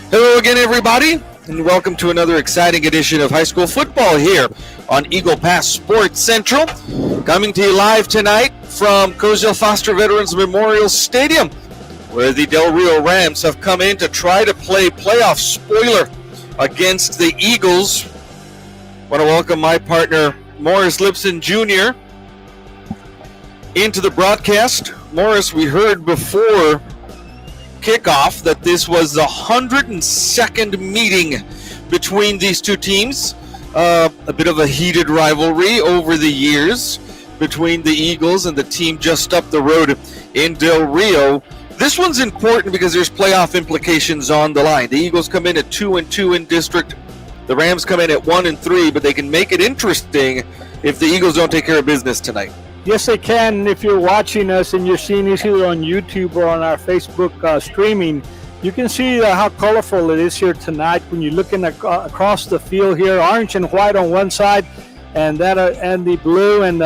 Hello again, everybody, and welcome to another exciting edition of high school football here on Eagle Pass Sports Central. Coming to you live tonight from Cozumel Foster Veterans Memorial Stadium, where the Del Rio Rams have come in to try to play playoff spoiler against the Eagles. I want to welcome my partner, Morris Lipson Jr., into the broadcast. Morris, we heard before kickoff that this was the 102nd meeting between these two teams. A bit of a heated rivalry over the years between the Eagles and the team just up the road in Del Rio. This one's important because there's playoff implications on the line. The Eagles come in at 2-2 in district. The Rams come in at 1-3, but they can make it interesting if the Eagles don't take care of business tonight. Yes, they can. If you're watching us and you're seeing this either on YouTube or on our Facebook streaming, you can see how colorful it is here tonight when you're looking across the field here. Orange and white on one side, and the blue and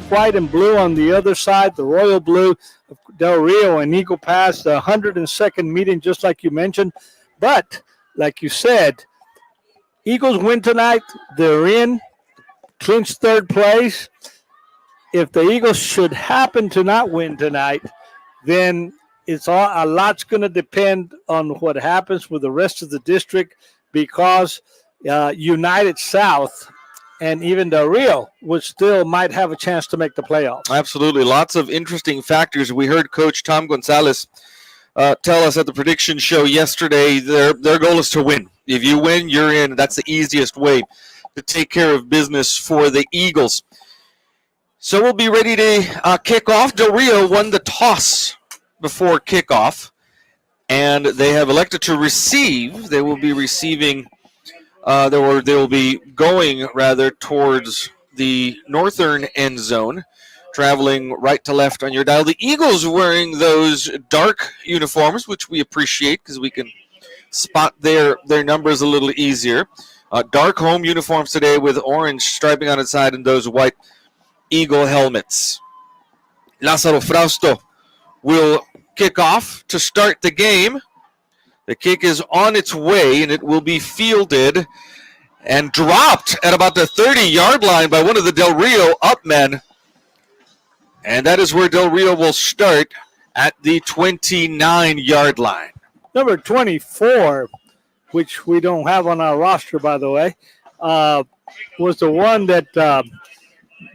white and blue on the other side, the royal blue of Del Rio and Eagle Pass, the 102nd meeting, just like you mentioned. But, like you said, Eagles win tonight. They're in, clinch third place. If the Eagles should happen to not win tonight, then a lot's going to depend on what happens with the rest of the district, because United South and even Del Rio might have a chance to make the playoffs. Absolutely. Lots of interesting factors. We heard Coach Tom Gonzalez tell us at the prediction show yesterday their goal is to win. If you win, you're in. That's the easiest way to take care of business for the Eagles. So we'll be ready to kick off. Del Rio won the toss before kickoff, and they have elected to receive. They will be receiving, they will be going, towards the northern end zone, traveling right to left on your dial. The Eagles wearing those dark uniforms, which we appreciate because we can spot their numbers a little easier. Dark home uniforms today with orange striping on its side and those white Eagle helmets. Lázaro Frausto will kick off to start the game. The kick is on its way, and it will be fielded and dropped at about the 30-yard line by one of the Del Rio upmen. And that is where Del Rio will start at the 29-yard line. Number 24, which we don't have on our roster, by the way, was the one that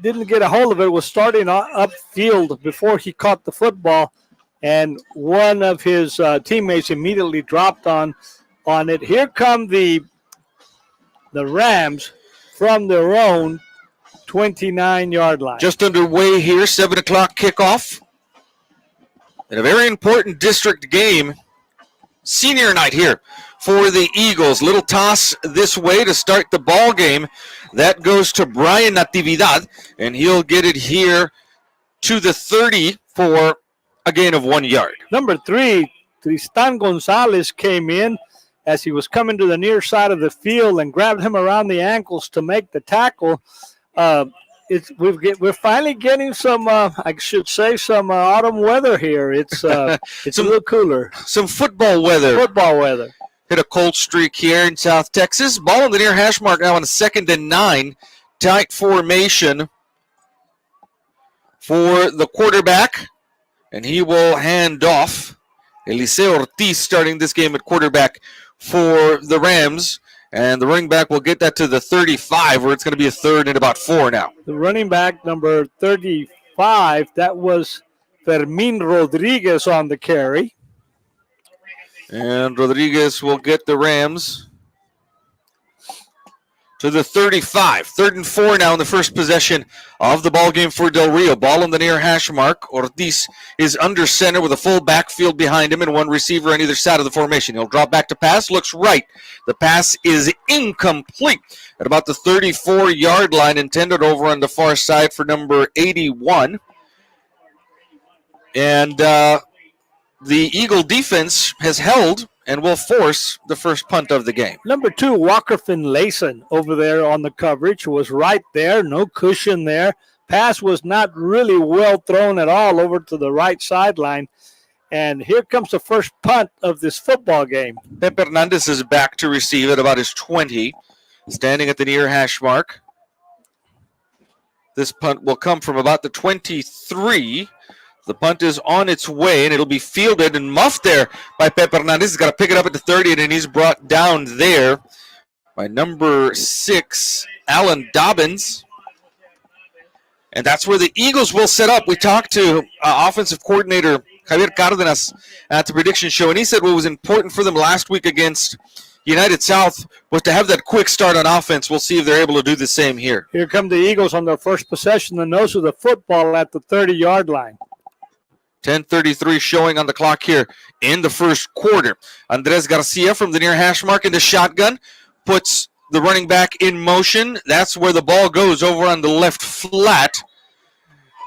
didn't get a hold of it, was starting upfield before he caught the football, and one of his teammates immediately dropped on it. Here come the Rams from their own 29-yard line. Just underway here, 7 o'clock kickoff. And a very important district game, senior night here for the Eagles. Little toss this way to start the ball game. That goes to Brian Natividad, and he'll get it here to the 30 for a gain of 1 yard. Number 3, Tristan Gonzalez came in as he was coming to the near side of the field and grabbed him around the ankles to make the tackle. We're finally getting some, I should say, some autumn weather here. It's a little cooler. Some football weather. Hit a cold streak here in South Texas. Ball in the near hash mark now on a 2nd and 9. Tight formation for the quarterback. And he will hand off. Eliseo Ortiz starting this game at quarterback for the Rams. And the running back will get that to the 35, where it's going to be a 3rd and about 4 now. The running back, number 35, 5. That was Fermin Rodriguez on the carry. And Rodriguez will get the Rams to the 35. 3rd and 4 now in the first possession of the ball game for Del Rio. Ball on the near hash mark. Ortiz is under center with a full backfield behind him and one receiver on either side of the formation. He'll drop back to pass, looks right. The pass is incomplete at about the 34-yard line, intended over on the far side for number 81. And the Eagle defense has held and will force the first punt of the game. Number 2, Walker Finlayson over there on the coverage was right there. No cushion there. Pass was not really well thrown at all over to the right sideline. And here comes the first punt of this football game. Pep Hernandez is back to receive at about his 20, standing at the near hash mark. This punt will come from about the 23. The punt is on its way, and it'll be fielded and muffed there by Pep Hernandez. He's got to pick it up at the 30, and he's brought down there by number 6, Alan Dobbins. And that's where the Eagles will set up. We talked to offensive coordinator Javier Cardenas at the prediction show, and he said what was important for them last week against United South was to have that quick start on offense. We'll see if they're able to do the same here. Here come the Eagles on their first possession, the nose of the football at the 30-yard line. 10:33 showing on the clock here in the first quarter. Andres Garcia from the near hash mark in the shotgun puts the running back in motion. That's where the ball goes, over on the left flat.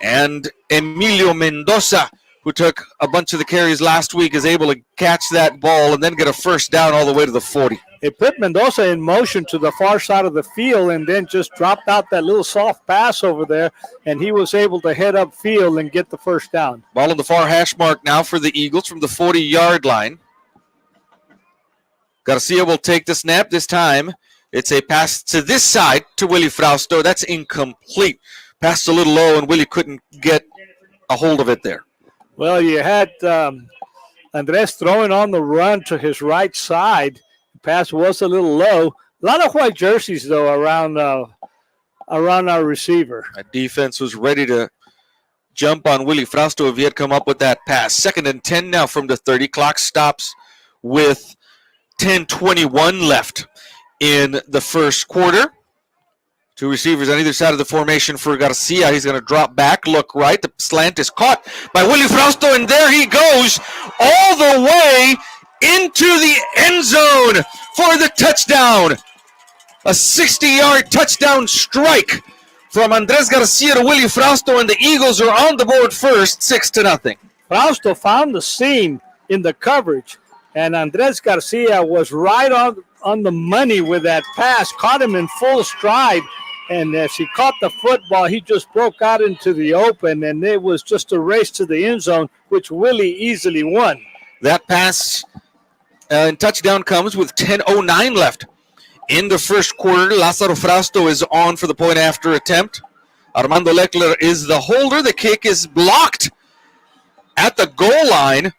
And Emilio Mendoza, who took a bunch of the carries last week, is able to catch that ball and then get a first down all the way to the 40. It put Mendoza in motion to the far side of the field and then just dropped out that little soft pass over there, and he was able to head up field and get the first down. Ball on the far hash mark now for the Eagles from the 40-yard line. Garcia will take the snap this time. It's a pass to this side to Willie Frausto. That's incomplete. Passed a little low, and Willie couldn't get a hold of it there. Well, you had Andres throwing on the run to his right side. The pass was a little low. A lot of white jerseys, though, around our receiver. That defense was ready to jump on Willie Frausto if he had come up with that pass. 2nd and 10 now from the 30. Clock stops with 10:21 left in the first quarter. 2 receivers on either side of the formation for Garcia. He's going to drop back, look right. The slant is caught by Willie Frausto, and there he goes all the way into the end zone for the touchdown. A 60-yard touchdown strike from Andres Garcia to Willie Frausto, and the Eagles are on the board first, 6-0. Frausto found the seam in the coverage, and Andres Garcia was right on the money with that pass, caught him in full stride. And as he caught the football, he just broke out into the open, and it was just a race to the end zone, which Willie easily won. That pass and touchdown comes with 10:09 left in the first quarter. Lázaro Frausto is on for the point-after attempt. Armando Leckler is the holder. The kick is blocked at the goal line,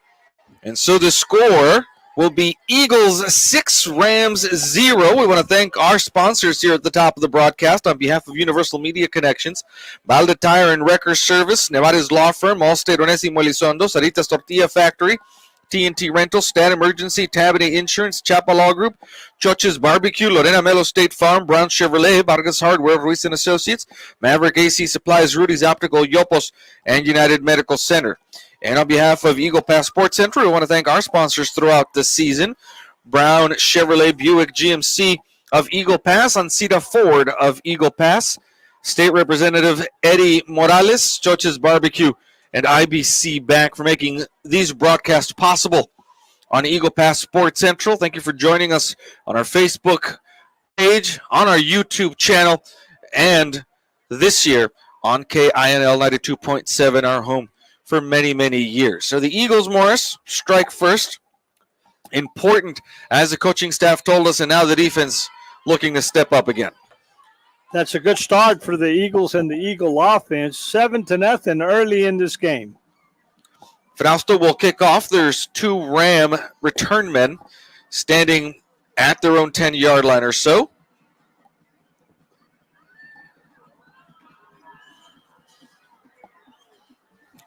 and so the score will be Eagles 6, Rams 0. We want to thank our sponsors here at the top of the broadcast on behalf of Universal Media Connections, Balde Tire and Wrecker Service, Nevares Law Firm, Allstate Onésimo Elizondo, Saritas Tortilla Factory, TNT Rental, Stat Emergency, Tabanay Insurance, Chapa Law Group, Choches Barbecue, Lorena Melo State Farm, Brown Chevrolet, Vargas Hardware, Ruiz & Associates, Maverick AC Supplies, Rudy's Optical, Yopos, and United Medical Center. And on behalf of Eagle Pass Sports Center, we want to thank our sponsors throughout the season. Brown Chevrolet Buick GMC of Eagle Pass, Ancita Ford of Eagle Pass, State Representative Eddie Morales, Choches Barbecue, and IBC Bank for making these broadcasts possible on Eagle Pass Sports Central. Thank you for joining us on our Facebook page, on our YouTube channel, and this year on KINL 92.7, our home for many, many years. So the Eagles, Morris, strike first. Important, as the coaching staff told us, and now the defense looking to step up again. That's a good start for the Eagles and the Eagle offense. 7-0 early in this game. Frausto will kick off. There's 2 Ram return men standing at their own 10-yard line or so.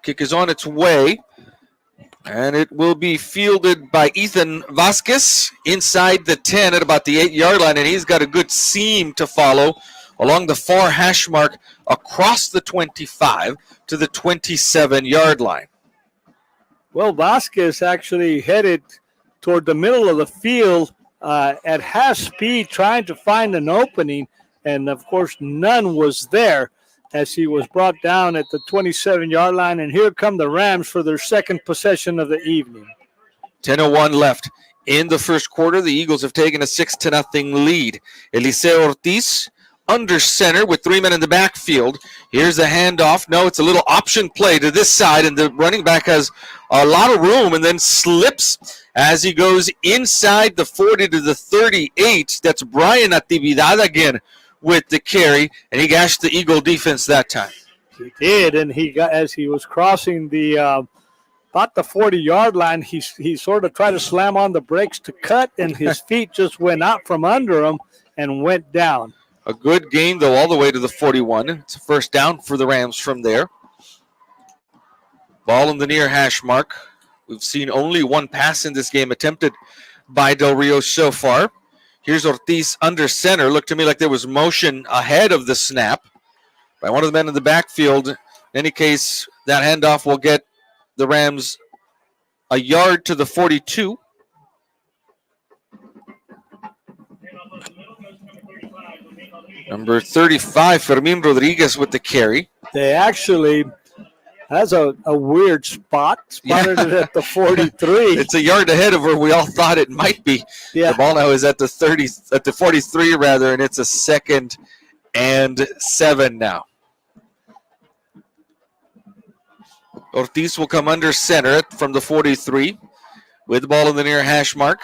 Kick is on its way. And it will be fielded by Ethan Vasquez inside the 10 at about the 8-yard line. And he's got a good seam to follow along the far hash mark across the 25 to the 27-yard line. Well, Vasquez actually headed toward the middle of the field at half speed trying to find an opening. And, of course, none was there as he was brought down at the 27-yard line. And here come the Rams for their second possession of the evening. 10:01 left in the first quarter. The Eagles have taken a 6-0 lead. Eliseo Ortiz under center with 3 men in the backfield. Here's a handoff. No, it's a little option play to this side, and the running back has a lot of room and then slips as he goes inside the 40 to the 38. That's Brian Natividad again with the carry, and he gashed the Eagle defense that time. He did, and he got, as he was crossing the about the 40-yard line, he sort of tried to slam on the brakes to cut, and his feet just went out from under him and went down. A good gain, though, all the way to the 41. It's a first down for the Rams from there. Ball in the near hash mark. We've seen only one pass in this game attempted by Del Rio so far. Here's Ortiz under center. Looked to me like there was motion ahead of the snap by one of the men in the backfield. In any case, that handoff will get the Rams a yard to the 42. Number 35, Fermin Rodriguez with the carry. They actually, that's a weird spotted it at the 43. It's a yard ahead of where we all thought it might be. Yeah. The ball now is at the 43 rather, and it's a 2nd and 7 now. Ortiz will come under center from the 43 with the ball in the near hash mark.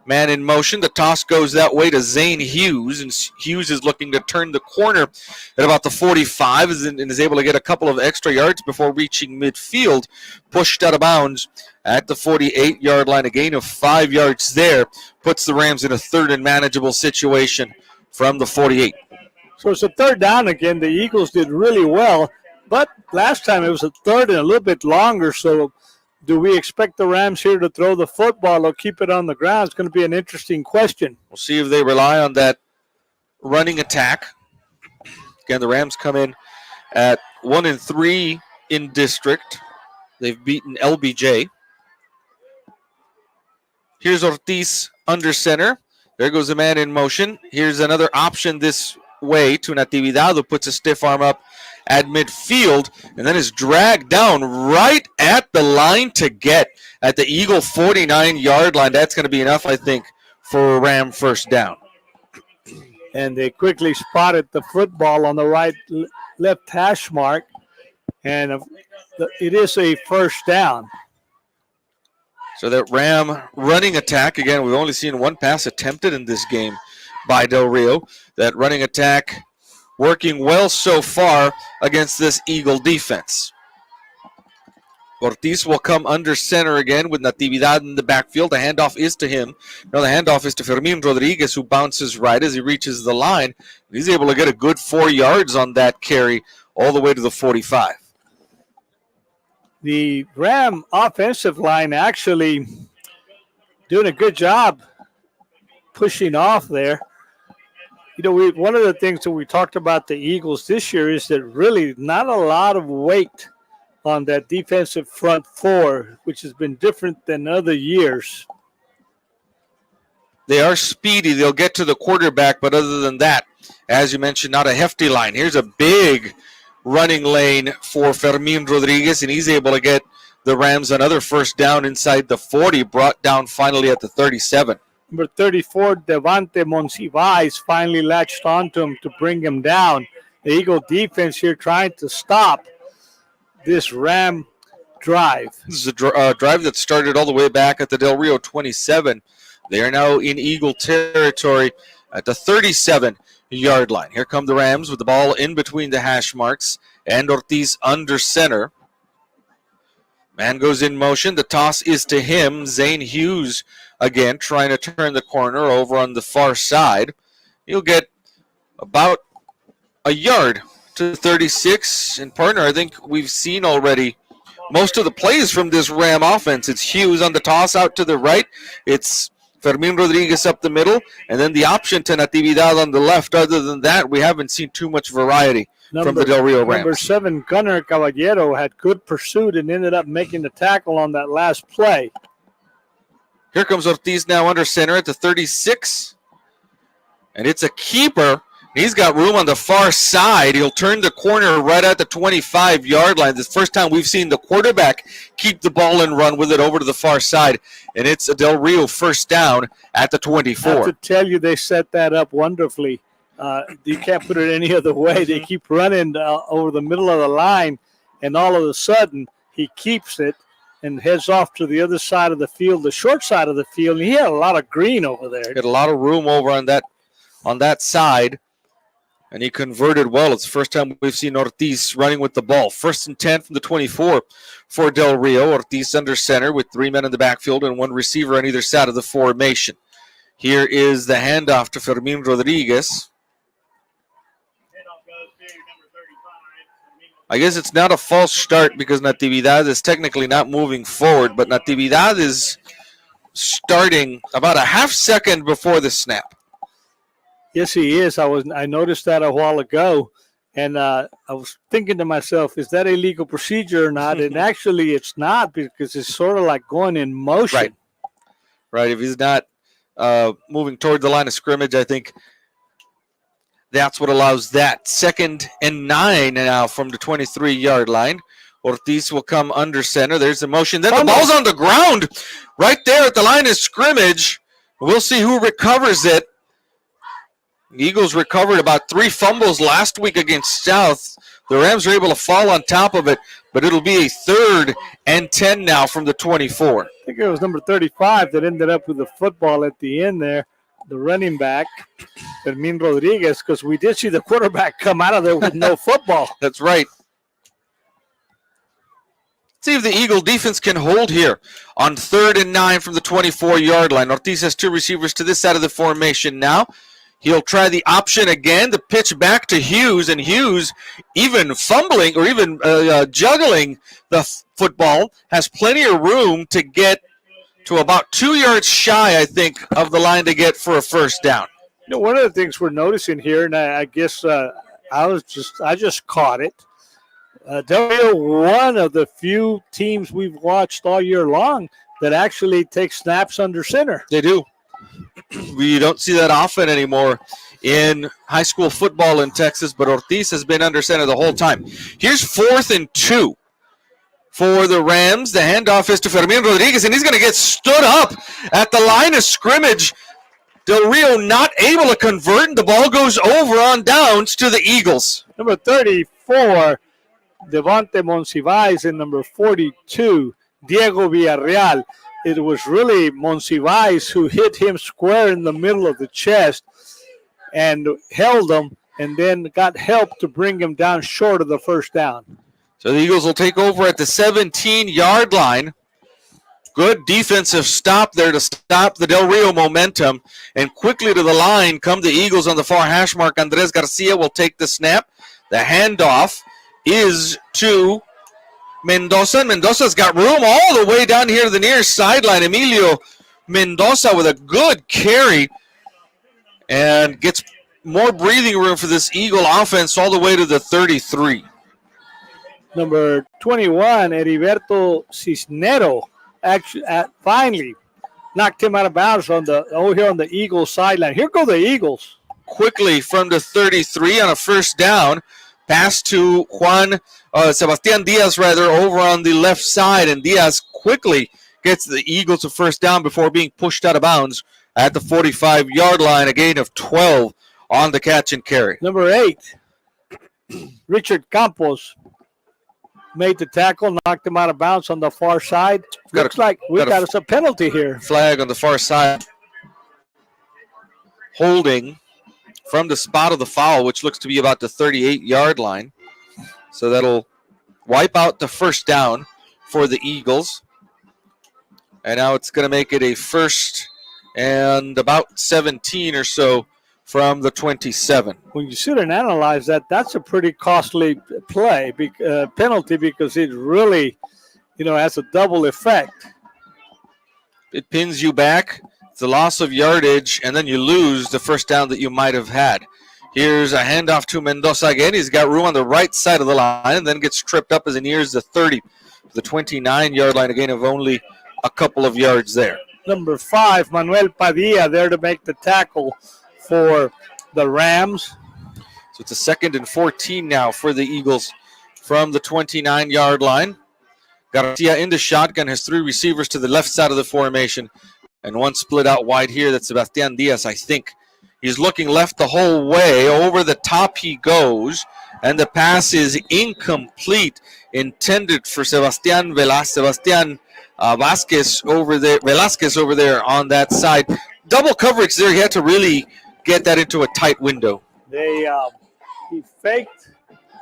Man in motion. The toss goes that way to Zane Hughes, and Hughes is looking to turn the corner at about the 45 and is able to get a couple of extra yards before reaching midfield. Pushed out of bounds at the 48-yard line. A gain of 5 yards there puts the Rams in a 3rd and manageable situation from the 48. So it's a 3rd down again. The Eagles did really well, but last time it was a 3rd and a little bit longer, so do we expect the Rams here to throw the football or keep it on the ground? It's going to be an interesting question. We'll see if they rely on that running attack. Again, the Rams come in at 1-3 in district. They've beaten LBJ. Here's Ortiz under center. There goes the man in motion. Here's another option this way to Natividad, who puts a stiff arm up at midfield and then is dragged down right at the line to get at the Eagle 49-yard line. That's going to be enough, I think, for a Ram first down. And they quickly spotted the football on the left hash mark, and it is a first down. So that Ram running attack, again, we've only seen one pass attempted in this game by Del Rio. That running attack working well so far against this Eagle defense. Ortiz will come under center again with Natividad in the backfield. The handoff is to him. No, the handoff is to Fermin Rodriguez, who bounces right as he reaches the line. He's able to get a good 4 yards on that carry all the way to the 45. The Ram offensive line actually doing a good job pushing off there. You know, one of the things that we talked about the Eagles this year is that really not a lot of weight on that defensive front four, which has been different than other years. They are speedy. They'll get to the quarterback, but other than that, as you mentioned, not a hefty line. Here's a big running lane for Fermin Rodriguez, and he's able to get the Rams another first down inside the 40, brought down finally at the 37. Number 34, Devante Monsivais finally latched onto him to bring him down. The Eagle defense here trying to stop this Ram drive. This is a drive that started all the way back at the Del Rio 27. They are now in Eagle territory at the 37-yard line. Here come the Rams with the ball in between the hash marks and Ortiz under center. Man goes in motion. The toss is to him. Zane Hughes again trying to turn the corner over on the far side. He'll get about a yard to the 36. And partner, I think we've seen already most of the plays from this Ram offense. It's Hughes on the toss out to the right. It's Fermin Rodriguez up the middle. And then the option to Natividad on the left. Other than that, we haven't seen too much variety from the Del Rio Rams. Number 7, Gunnar Caballero, had good pursuit and ended up making the tackle on that last play. Here comes Ortiz now under center at the 36. And it's a keeper. He's got room on the far side. He'll turn the corner right at the 25-yard line. This first time we've seen the quarterback keep the ball and run with it over to the far side. And it's a Del Rio first down at the 24. I have to tell you, they set that up wonderfully. You can't put it any other way. They keep running over the middle of the line, and all of a sudden he keeps it and heads off to the other side of the field, the short side of the field. And he had a lot of green over there. He had a lot of room over on that side, and he converted well. It's the first time we've seen Ortiz running with the ball. 1st and 10 from the 24 for Del Rio. Ortiz under center with 3 men in the backfield and 1 receiver on either side of the formation. Here is the handoff to Fermin Rodriguez. I guess it's not a false start because Natividad is technically not moving forward, but Natividad is starting about a half second before the snap. Yes, he is. I noticed that a while ago, and I was thinking to myself, is that a legal procedure or not? And actually it's not, because it's sort of like going in motion. Right. If he's not moving toward the line of scrimmage, I think that's what allows that. 2nd and 9 now from the 23-yard line. Ortiz will come under center. There's the motion. Then the ball's on the ground right there at the line of scrimmage. We'll see who recovers it. The Eagles recovered about 3 fumbles last week against South. The Rams are able to fall on top of it, but it'll be a 3rd and 10 now from the 24. I think it was number 35 that ended up with the football at the end there, the running back, Fermin Rodriguez, because we did see the quarterback come out of there with no football. That's right. See if the Eagle defense can hold here on 3rd and 9 from the 24-yard line. Ortiz has 2 receivers to this side of the formation now. He'll try the option again, the pitch back to Hughes, and Hughes, even fumbling or even juggling the football, has plenty of room to get to about 2 yards shy, I think, of the line to get for a first down. You know, one of the things we're noticing here, and I guess I just caught it. Del Rio, one of the few teams we've watched all year long that actually takes snaps under center. They do. We don't see that often anymore in high school football in Texas, but Ortiz has been under center the whole time. Here's 4th and 2 for the Rams. The handoff is to Fermin Rodriguez, and he's going to get stood up at the line of scrimmage. Del Rio not able to convert, and the ball goes over on downs to the Eagles. Number 34, Devonte Monsivais, and number 42, Diego Villarreal. It was really Monsivais who hit him square in the middle of the chest and held him, and then got help to bring him down short of the first down. So the Eagles will take over at the 17-yard line. Good defensive stop there to stop the Del Rio momentum. And quickly to the line come the Eagles on the far hash mark. Andres Garcia will take the snap. The handoff is to Mendoza. Mendoza's got room all the way down here to the near sideline. Emilio Mendoza with a good carry and gets more breathing room for this Eagle offense all the way to the 33. Number 21, Heriberto Cisnero, actually finally knocked him out of bounds over here on the Eagles sideline. Here go the Eagles. Quickly from the 33 on a first down. Pass to Sebastian Diaz, over on the left side, and Diaz quickly gets the Eagles a first down before being pushed out of bounds at the 45-yard line, a gain of 12 on the catch and carry. Number 8, Richard Campos made the tackle, knocked him out of bounds on the far side. Looks like we've got us a penalty here. Flag on the far side. Holding from the spot of the foul, which looks to be about the 38-yard line. So that'll wipe out the first down for the Eagles. And now it's going to make it a 1st and about 17 or so from the 27. When you sit and analyze that, that's a pretty costly penalty, because it really, has a double effect. It pins you back. It's a loss of yardage, and then you lose the first down that you might have had. Here's a handoff to Mendoza again. He's got room on the right side of the line, and then gets tripped up as he nears the 30, the 29-yard line, a gain of only a couple of yards there. Number 5, Manuel Padilla, there to make the tackle for the Rams. So it's a 2nd and 14 now for the Eagles from the 29-yard line. Garcia in the shotgun, has 3 receivers to the left side of the formation, and one split out wide here. That's Sebastian Diaz, I think. He's looking left the whole way. Over the top he goes, and the pass is incomplete, intended for Sebastian Velasquez over there on that side. Double coverage there. He had to really get that into a tight window. He faked,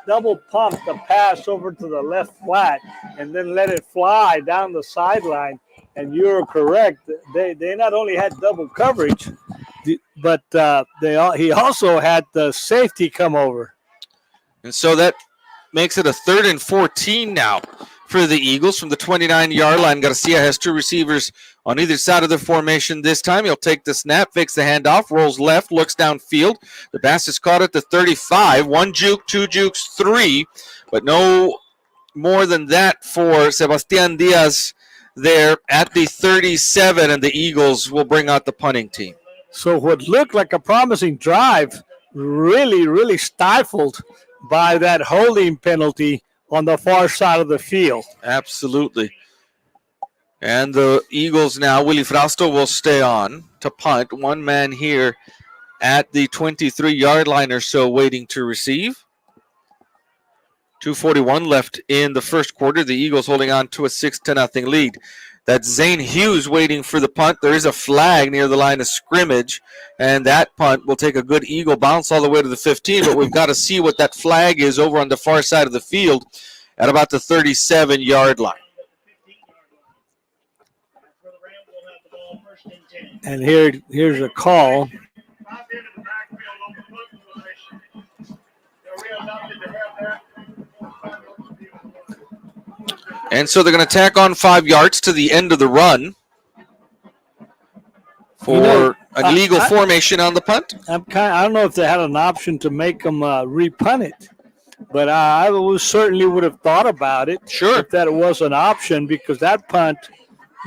double pumped the pass over to the left flat, and then let it fly down the sideline. And you're correct. They not only had double coverage, but he also had the safety come over. And so that makes it a 3rd and 14 now for the Eagles from the 29-yard line. Garcia has 2 receivers on either side of the formation this time. He'll take the snap, fakes the handoff, rolls left, looks downfield. The pass is caught at the 35. 1 juke, 2 jukes, 3, but no more than that for Sebastian Diaz there at the 37, and the Eagles will bring out the punting team. So what looked like a promising drive really, really stifled by that holding penalty on the far side of the field. Absolutely. And the Eagles now, Willie Frausto will stay on to punt. One man here at the 23-yard line or so waiting to receive. 2:41 left in the first quarter. The Eagles holding on to a 6-0 lead. That's Zane Hughes waiting for the punt. There is a flag near the line of scrimmage, and that punt will take a good Eagle bounce all the way to the 15, but we've got to see what that flag is over on the far side of the field at about the 37-yard line. And here's a call. And so they're going to tack on 5 yards to the end of the run for an illegal formation on the punt. I don't know if they had an option to make them repunt it, but I certainly would have thought about it. Sure. If that was an option, because that punt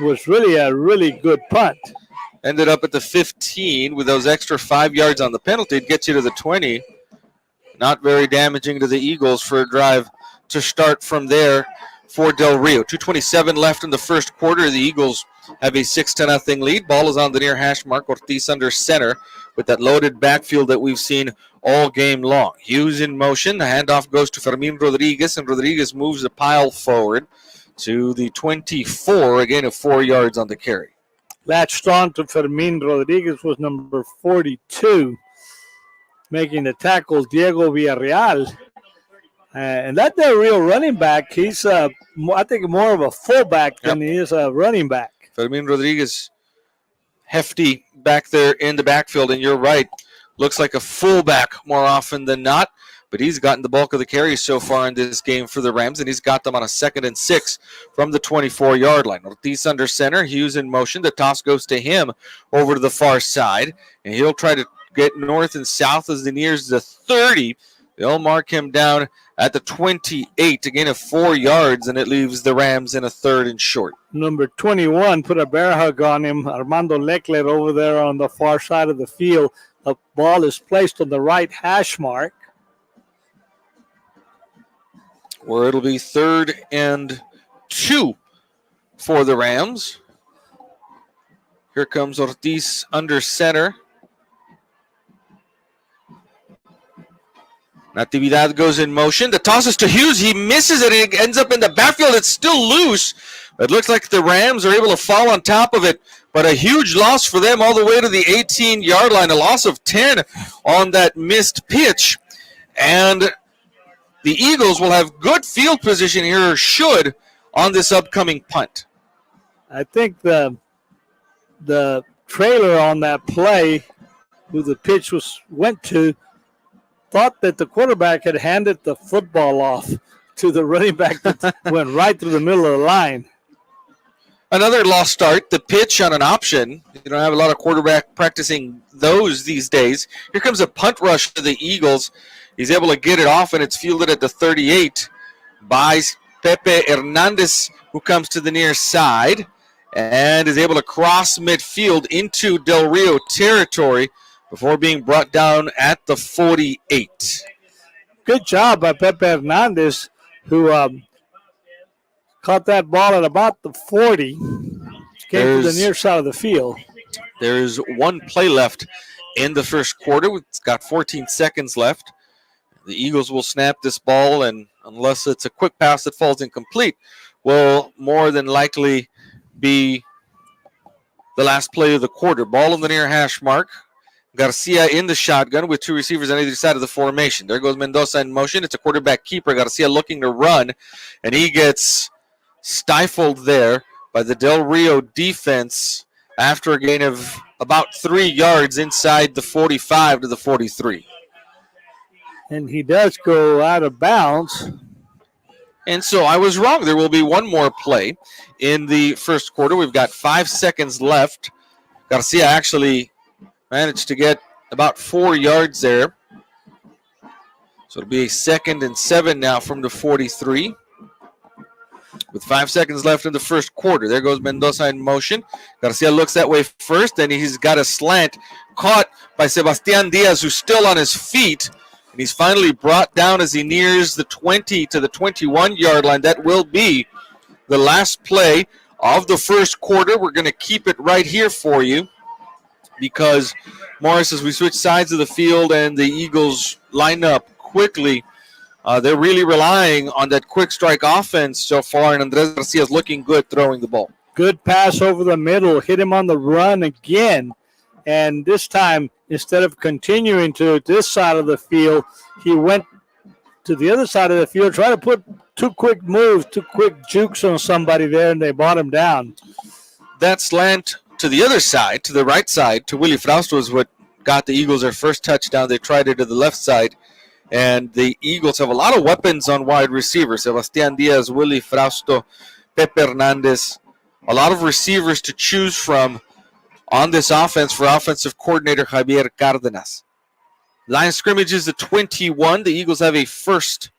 was really a really good punt. Ended up at the 15 with those extra 5 yards on the penalty. It gets you to the 20. Not very damaging to the Eagles for a drive to start from there for Del Rio. 2:27 left in the first quarter. The Eagles have a 6-0 lead. Ball is on the near hash mark. Ortiz under center with that loaded backfield that we've seen all game long. Hughes in motion. The handoff goes to Fermin Rodriguez, and Rodriguez moves the pile forward to the 24, a gain of 4 yards on the carry. Latched on to Fermin Rodriguez was number 42. Making the tackle, Diego Villarreal. And that Del Rio running back, he's, I think, more of a fullback than he is a running back. Fermin Rodriguez, hefty back there in the backfield, and you're right. Looks like a fullback more often than not, but he's gotten the bulk of the carries so far in this game for the Rams, and he's got them on a 2nd and 6 from the 24-yard line. Ortiz under center, Hughes in motion. The toss goes to him over to the far side, and he'll try to get north and south as he nears the 30. They'll mark him down at the 28, a gain of 4 yards, and it leaves the Rams in a 3rd and short. Number 21 put a bear hug on him, Armando Leclerc, over there on the far side of the field. The ball is placed on the right hash mark, where it'll be 3rd and 2 for the Rams. Here comes Ortiz under center. Natividad goes in motion. The toss is to Hughes. He misses it. It ends up in the backfield. It's still loose. It looks like the Rams are able to fall on top of it, but a huge loss for them all the way to the 18-yard line. A loss of 10 on that missed pitch. And the Eagles will have good field position here, or should, on this upcoming punt. I think the trailer on that play who the pitch went to, thought that the quarterback had handed the football off to the running back that went right through the middle of the line. Another lost start, the pitch on an option. You don't have a lot of quarterback practicing those these days. Here comes a punt rush to the Eagles. He's able to get it off, and it's fielded at the 38 by Pepe Hernandez, who comes to the near side and is able to cross midfield into Del Rio territory before being brought down at the 48. Good job by Pepe Hernandez, who caught that ball at about the 40. Came to the near side of the field. There's one play left in the first quarter. It's got 14 seconds left. The Eagles will snap this ball, and unless it's a quick pass that falls incomplete, will more than likely be the last play of the quarter. Ball in the near hash mark. Garcia in the shotgun with two receivers on either side of the formation. There goes Mendoza in motion. It's a quarterback keeper. Garcia looking to run, and he gets stifled there by the Del Rio defense after a gain of about 3 yards inside the 45 to the 43. And he does go out of bounds. And so I was wrong. There will be one more play in the first quarter. We've got 5 seconds left. Garcia actually managed to get about 4 yards there. So it'll be a 2nd and 7 now from the 43. With 5 seconds left in the first quarter. There goes Mendoza in motion. Garcia looks that way first, and he's got a slant caught by Sebastian Diaz, who's still on his feet. And he's finally brought down as he nears the 20 to the 21-yard line. That will be the last play of the first quarter. We're going to keep it right here for you because, Morris, as we switch sides of the field and the Eagles line up quickly, they're really relying on that quick strike offense so far, and Andres Garcia is looking good throwing the ball. Good pass over the middle, hit him on the run again, and this time, instead of continuing to this side of the field, he went to the other side of the field, tried to put two quick moves, two quick jukes on somebody there, and they brought him down. That slant to the other side, to the right side, to Willie Frausto is what got the Eagles their first touchdown. They tried it to the left side. And the Eagles have a lot of weapons on wide receivers. Sebastian Diaz, Willie Frausto, Pepe Hernandez. A lot of receivers to choose from on this offense for offensive coordinator Javier Cárdenas. Line scrimmage is the 21. The Eagles have a 1st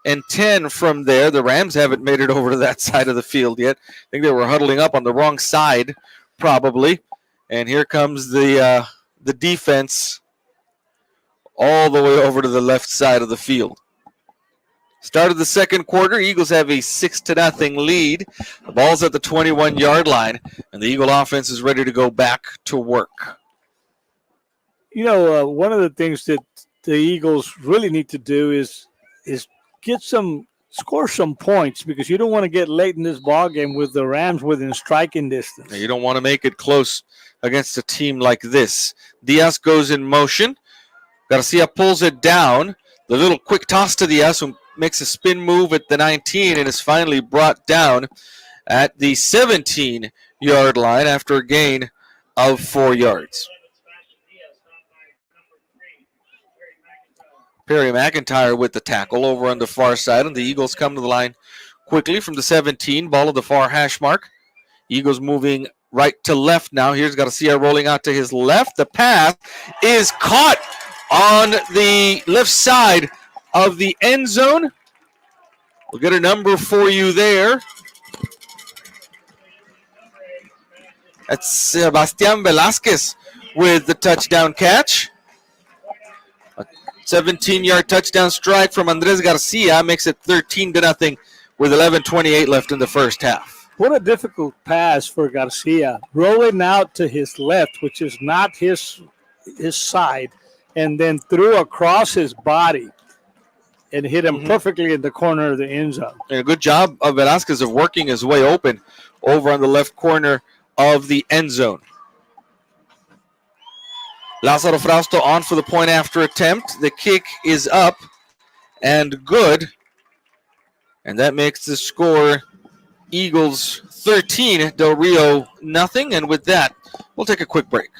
and 10 from there. The Rams haven't made it over to that side of the field yet. I think they were huddling up on the wrong side, probably. And here comes the defense all the way over to the left side of the field. Start of the second quarter, Eagles have a 6-0 lead. The ball's at the 21-yard line, and the Eagle offense is ready to go back to work. You know, one of the things that the Eagles really need to do is score some points, because you don't want to get late in this ball game with the Rams within striking distance. You don't want to make it close against a team like this. Diaz goes in motion. Garcia pulls it down. The little quick toss to Diaz, who makes a spin move at the 19 and is finally brought down at the 17-yard line after a gain of 4 yards. Perry McIntyre with the tackle over on the far side, and the Eagles come to the line quickly from the 17, ball at the far hash mark. Eagles moving right to left now. Here's Garcia rolling out to his left. The pass is caught on the left side of the end zone. We'll get a number for you there. That's Sebastian Velasquez with the touchdown catch. A 17-yard touchdown strike from Andres Garcia makes it 13-0 with 11:28 left in the first half. What a difficult pass for Garcia. Rolling out to his left, which is not his side, and then threw across his body and hit him perfectly in the corner of the end zone. And a good job of Velasquez of working his way open over on the left corner of the end zone. Lázaro Frausto on for the point after attempt. The kick is up and good. And that makes the score Eagles 13, Del Rio nothing. And with that, we'll take a quick break.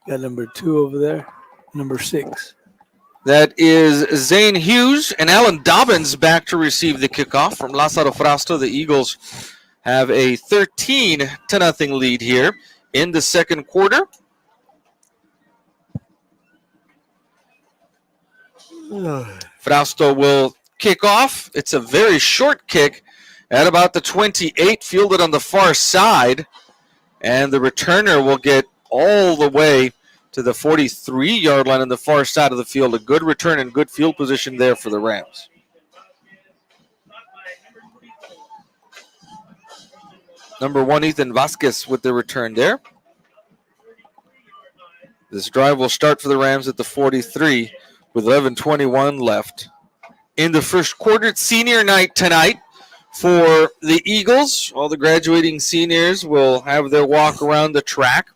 Got number 2 over there. Number 6. That is Zane Hughes and Alan Dobbins back to receive the kickoff from Lázaro Frausto. The Eagles have a 13-0 lead here in the second quarter. Frausto will kick off. It's a very short kick at about the 28, fielded on the far side. And the returner will get all the way to the 43-yard line on the far side of the field. A good return and good field position there for the Rams. Number 1, Ethan Vasquez with the return there. This drive will start for the Rams at the 43 with 11:21 left. In the first quarter, it's senior night tonight for the Eagles. All the graduating seniors will have their walk around the track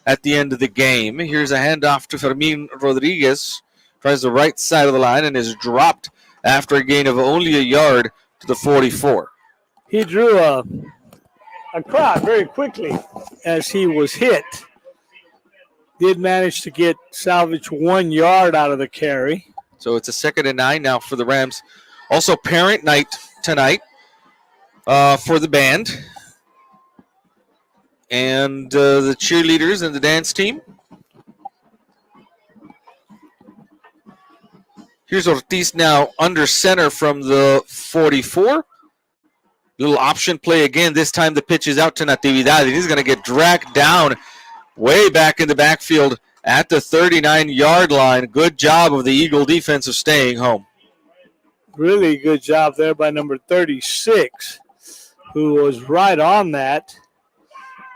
at the end of the game. Here's a handoff to Fermin Rodriguez. Tries the right side of the line and is dropped after a gain of only a yard to the 44. He drew a crowd very quickly as he was hit. Did manage to salvage 1 yard out of the carry. So it's a 2nd and 9 now for the Rams. Also parent night tonight for the band. And the cheerleaders and the dance team. Here's Ortiz now under center from the 44. Little option play again. This time the pitch is out to Natividad. And he's going to get dragged down way back in the backfield at the 39-yard line. Good job of the Eagle defense of staying home. Really good job there by number 36, who was right on that.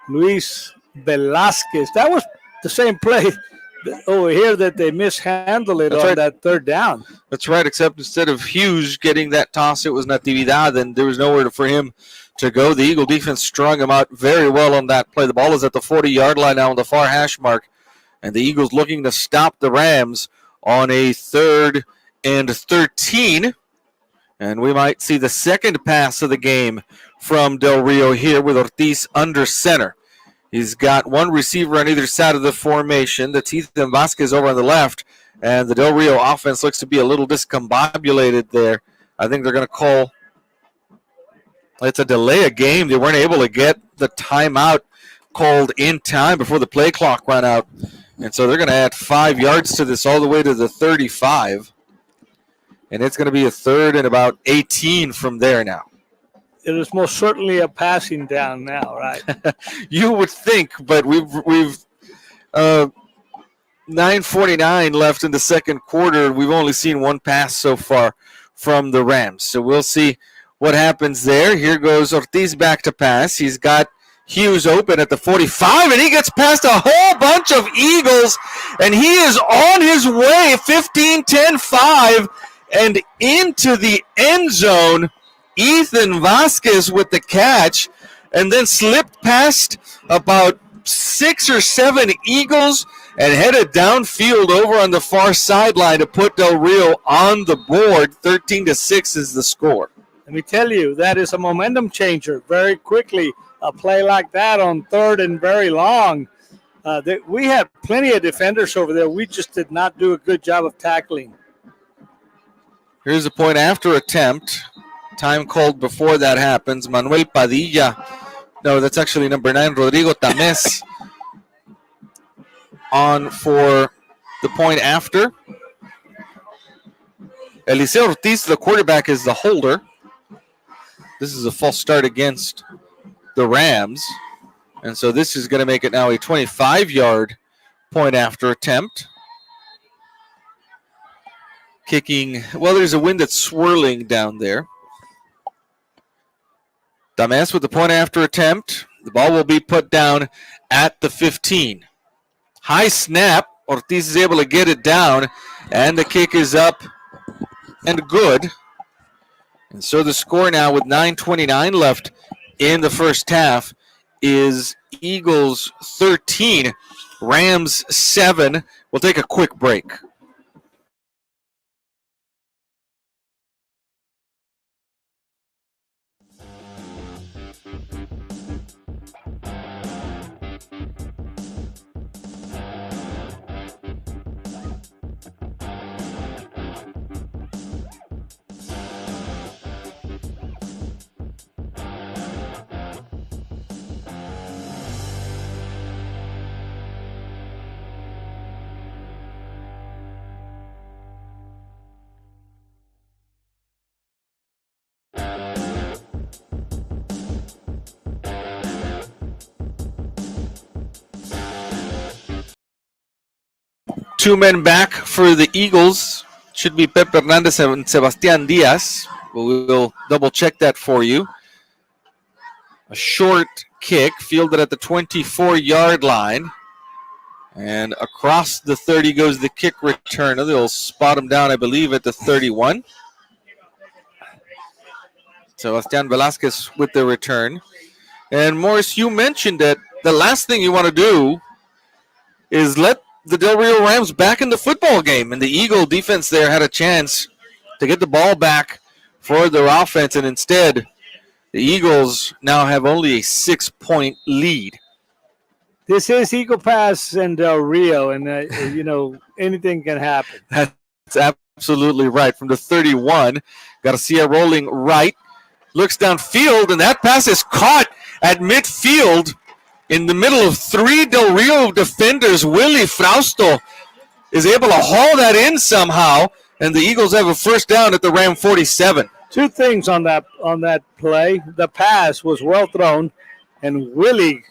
Luis Velasquez. That was the same play over here that they mishandled it on that third down. That's right, except instead of Hughes getting that toss, it was Natividad, and there was nowhere for him to go. The Eagle defense strung him out very well on that play. The ball is at the 40-yard line now on the far hash mark, and the Eagles looking to stop the Rams on a 3rd and 13. And we might see the second pass of the game from Del Rio here with Ortiz under center. He's got one receiver on either side of the formation. That's Ethan Vasquez over on the left, and the Del Rio offense looks to be a little discombobulated there. I think they're going to call it's a delay of game. They weren't able to get the timeout called in time before the play clock ran out, and so they're going to add 5 yards to this all the way to the 35, and it's going to be a 3rd and about 18 from there now. It is most certainly a passing down now, right? You would think, but we've 9:49 left in the second quarter. We've only seen one pass so far from the Rams, so we'll see what happens there. Here goes Ortiz back to pass. He's got Hughes open at the 45, and he gets past a whole bunch of Eagles, and he is on his way, 15-10-5, and into the end zone. Ethan Vasquez with the catch, and then slipped past about 6 or 7 Eagles and headed downfield over on the far sideline to put Del Rio on the board. 13-6 is the score. Let me tell you, that is a momentum changer very quickly. A play like that on 3rd and very long. We had plenty of defenders over there. We just did not do a good job of tackling. Here's a point after attempt. Time called before that happens. Manuel Padilla. No, that's actually number 9, Rodrigo Tamés, on for the point after. Eliseo Ortiz, the quarterback, is the holder. This is a false start against the Rams. And so this is going to make it now a 25-yard point after attempt. Kicking, well, there's a wind that's swirling down there. Damas with the point after attempt. The ball will be put down at the 15. High snap. Ortiz is able to get it down, and the kick is up and good. And so the score now with 9:29 left in the first half is Eagles 13, Rams 7. We'll take a quick break. 2 men back for the Eagles. Should be Pep Hernandez and Sebastián Diaz. We'll double check that for you. A short kick fielded at the 24-yard line. And across the 30 goes the kick returner. They'll spot him down, I believe, at the 31. Sebastián Velasquez with the return. And Morris, you mentioned that the last thing you want to do is let the Del Rio Rams back in the football game. And the Eagle defense there had a chance to get the ball back for their offense. And instead, the Eagles now have only a 6-point lead. This is Eagle Pass and Del Rio, and, anything can happen. That's absolutely right. From the 31, Garcia rolling right. Looks downfield, and that pass is caught at midfield in the middle of 3 Del Rio defenders. Willie Frausto is able to haul that in somehow, and the Eagles have a first down at the Ram 47. 2 things on that play. The pass was well thrown, and Willie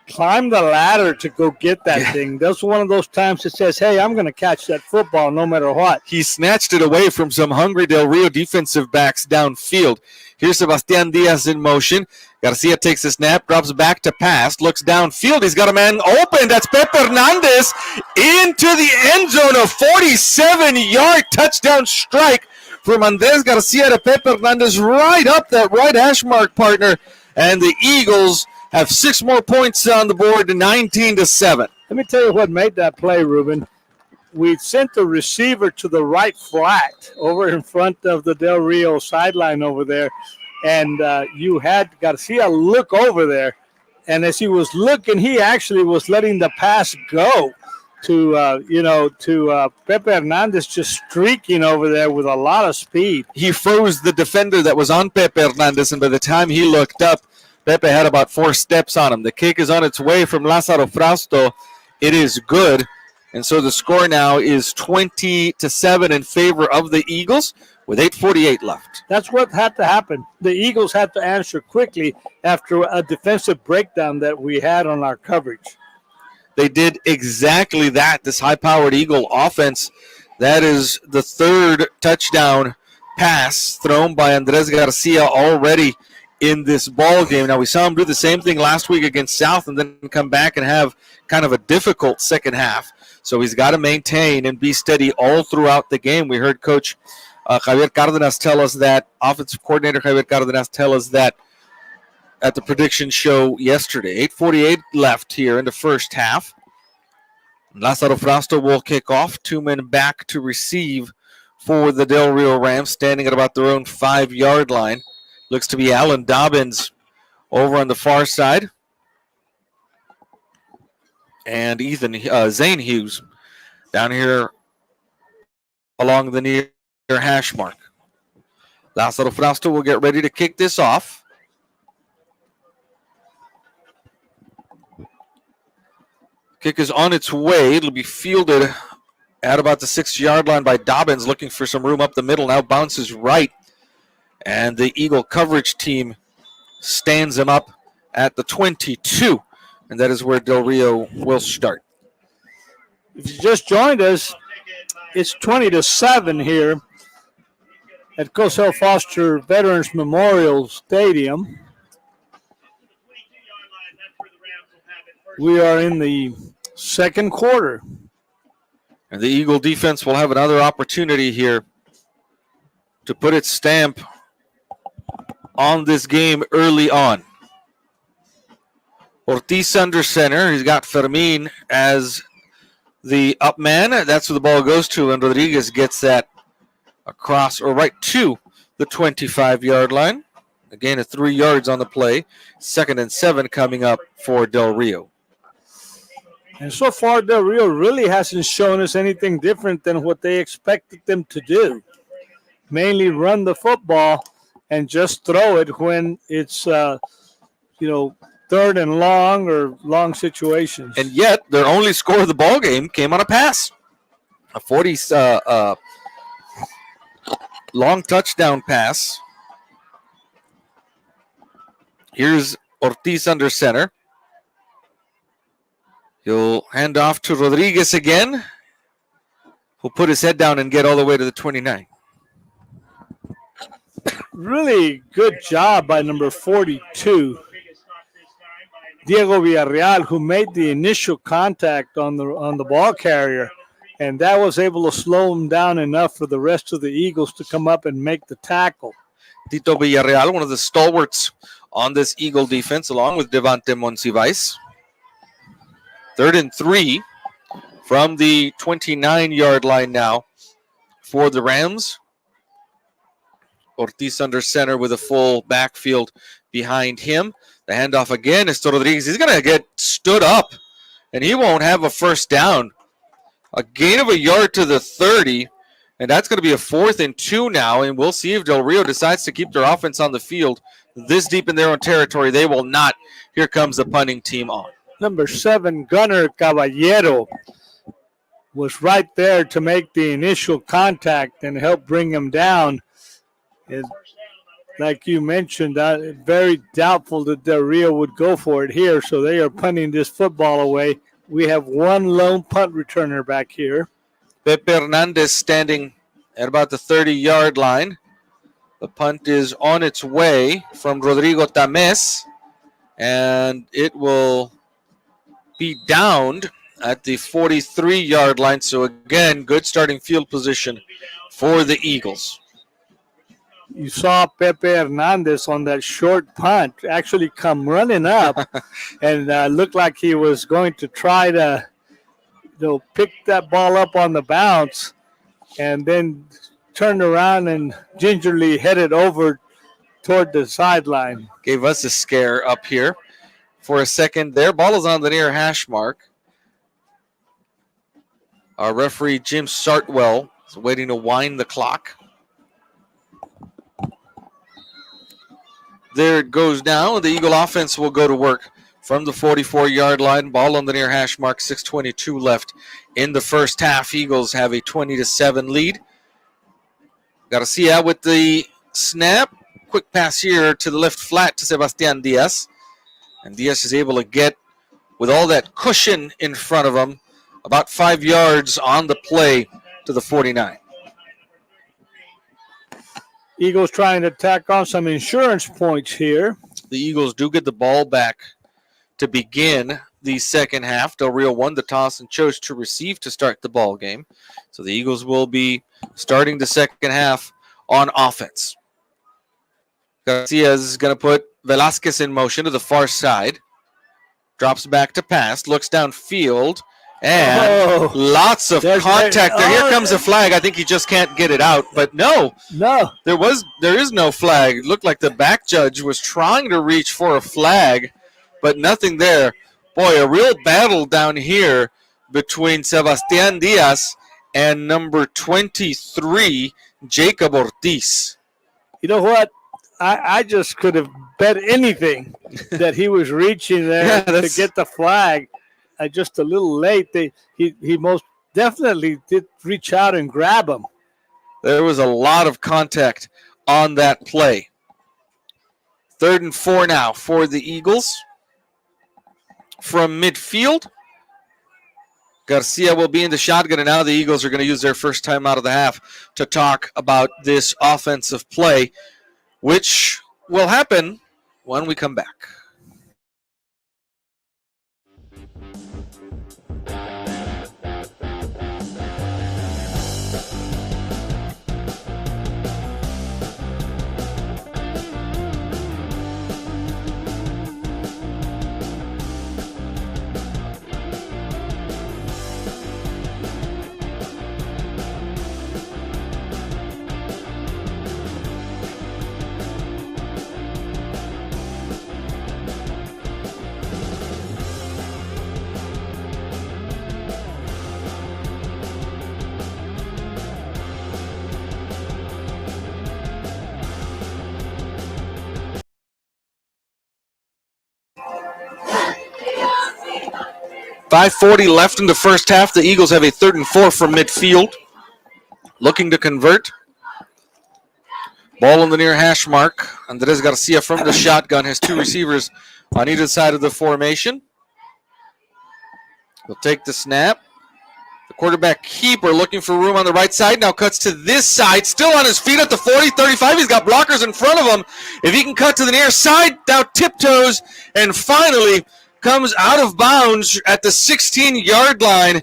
climbed the ladder to go get that thing. That's one of those times that says, hey, I'm going to catch that football no matter what. He snatched it away from some hungry Del Rio defensive backs downfield. Here's Sebastián Diaz in motion. Garcia takes a snap, drops back to pass, looks downfield. He's got a man open. That's Pep Hernandez into the end zone. A 47-yard touchdown strike from Andres Garcia to Pep Hernandez right up that right hash mark, partner. And the Eagles have 6 more points on the board, 19-7. Let me tell you what made that play, Ruben. We sent the receiver to the right flat over in front of the Del Rio sideline over there, and you had Garcia look over there, and as he was looking, he actually was letting the pass go to Pepe Hernandez, just streaking over there with a lot of speed. He froze the defender that was on Pepe Hernandez, and by the time he looked up, Pepe had about 4 steps on him. The kick is on its way from Lázaro Frausto. It is good. And so the score now is 20-7 in favor of the Eagles with 8:48 left. That's what had to happen. The Eagles had to answer quickly after a defensive breakdown that we had on our coverage. They did exactly that. This high-powered Eagle offense, that is the 3rd touchdown pass thrown by Andres Garcia already in this ball game. Now, we saw him do the same thing last week against South and then come back and have kind of a difficult second half. So he's got to maintain and be steady all throughout the game. We heard Coach Javier Cárdenas tell us that, offensive coordinator Javier Cárdenas tell us that at the prediction show yesterday. 8:48 left here in the first half. Lázaro Frausto will kick off. 2 men back to receive for the Del Rio Rams, standing at about their own 5-yard line. Looks to be Alan Dobbins over on the far side. And Zane Hughes down here along the near hash mark. Lázaro Frausto will get ready to kick this off. Kick is on its way. It'll be fielded at about the 6-yard line by Dobbins, looking for some room up the middle. Now bounces right. And the Eagle coverage team stands him up at the 22. And that is where Del Rio will start. If you just joined us, it's 20-7 here at Cosell Foster Veterans Memorial Stadium. We are in the second quarter. And the Eagle defense will have another opportunity here to put its stamp on this game early on. Ortiz under center. He's got Fermin as the up man. That's where the ball goes to, and Rodriguez gets that across or right to the 25-yard line. Again, 3 yards on the play. 2nd and 7 coming up for Del Rio. And so far, Del Rio really hasn't shown us anything different than what they expected them to do. Mainly run the football and just throw it when it's, 3rd and long or long situations. And yet, their only score of the ball game came on a pass. A 40 long touchdown pass. Here's Ortiz under center. He'll hand off to Rodriguez again. will put his head down and get all the way to the 29. Really good job by number 42, Diego Villarreal, who made the initial contact on the ball carrier, and that was able to slow him down enough for the rest of the Eagles to come up and make the tackle. Tito Villarreal, one of the stalwarts on this Eagle defense, along with Devante Monsivais. 3rd and 3 from the 29-yard line now for the Rams. Ortiz under center with a full backfield behind him. The handoff again is to Rodriguez. He's going to get stood up, and he won't have a first down. A gain of a yard to the 30, and that's going to be a 4th and 2 now, and we'll see if Del Rio decides to keep their offense on the field this deep in their own territory. They will not. Here comes the punting team on. Number 7, Gunnar Caballero, was right there to make the initial contact and help bring him down. And like you mentioned, very doubtful that Del Rio would go for it here, so they are punting this football away. We have one lone punt returner back here. Pepe Hernandez standing at about the 30-yard line. The punt is on its way from Rodrigo Tames, and it will be downed at the 43-yard line. So, again, good starting field position for the Eagles. You saw Pepe Hernandez on that short punt actually come running up and looked like he was going to try to pick that ball up on the bounce, and then turned around and gingerly headed over toward the sideline. Gave us a scare up here for a second there. Ball is on the near hash mark. Our referee, Jim Sartwell, is waiting to wind the clock. There it goes now. The Eagle offense will go to work from the 44-yard line. Ball on the near hash mark, 6:22 left in the first half. Eagles have a 20-7 lead. Garcia with the snap. Quick pass here to the left flat to Sebastian Diaz. And Diaz is able to get, with all that cushion in front of him, about 5 yards on the play to the 49. Eagles trying to tack on some insurance points here. The Eagles do get the ball back to begin the second half. Del Rio won the toss and chose to receive to start the ball game. So the Eagles will be starting the second half on offense. Garcia is going to put Velasquez in motion to the far side. Drops back to pass, looks downfield, and lots of contact there. Here comes a flag. I think he just can't get it out, but no, there is no flag. It looked like the back judge was trying to reach for a flag, but nothing there. Boy, a real battle down here between Sebastian Diaz and number 23, Jacob Ortiz. You know what? I just could have bet anything that he was reaching there to get the flag. Just a little late. He most definitely did reach out and grab him. There was a lot of contact on that play. 3rd and 4 now for the Eagles. From midfield, Garcia will be in the shotgun, and now the Eagles are going to use their first time out of the half to talk about this offensive play, which will happen when we come back. .540 left in the first half. The Eagles have a 3rd and 4 from midfield. Looking to convert. Ball on the near hash mark. Andres Garcia from the shotgun has 2 receivers on either side of the formation. He'll take the snap. The quarterback keeper looking for room on the right side. Now cuts to this side. Still on his feet at the 40, 35. He's got blockers in front of him. If he can cut to the near side, now tiptoes, and finally comes out of bounds at the 16-yard line.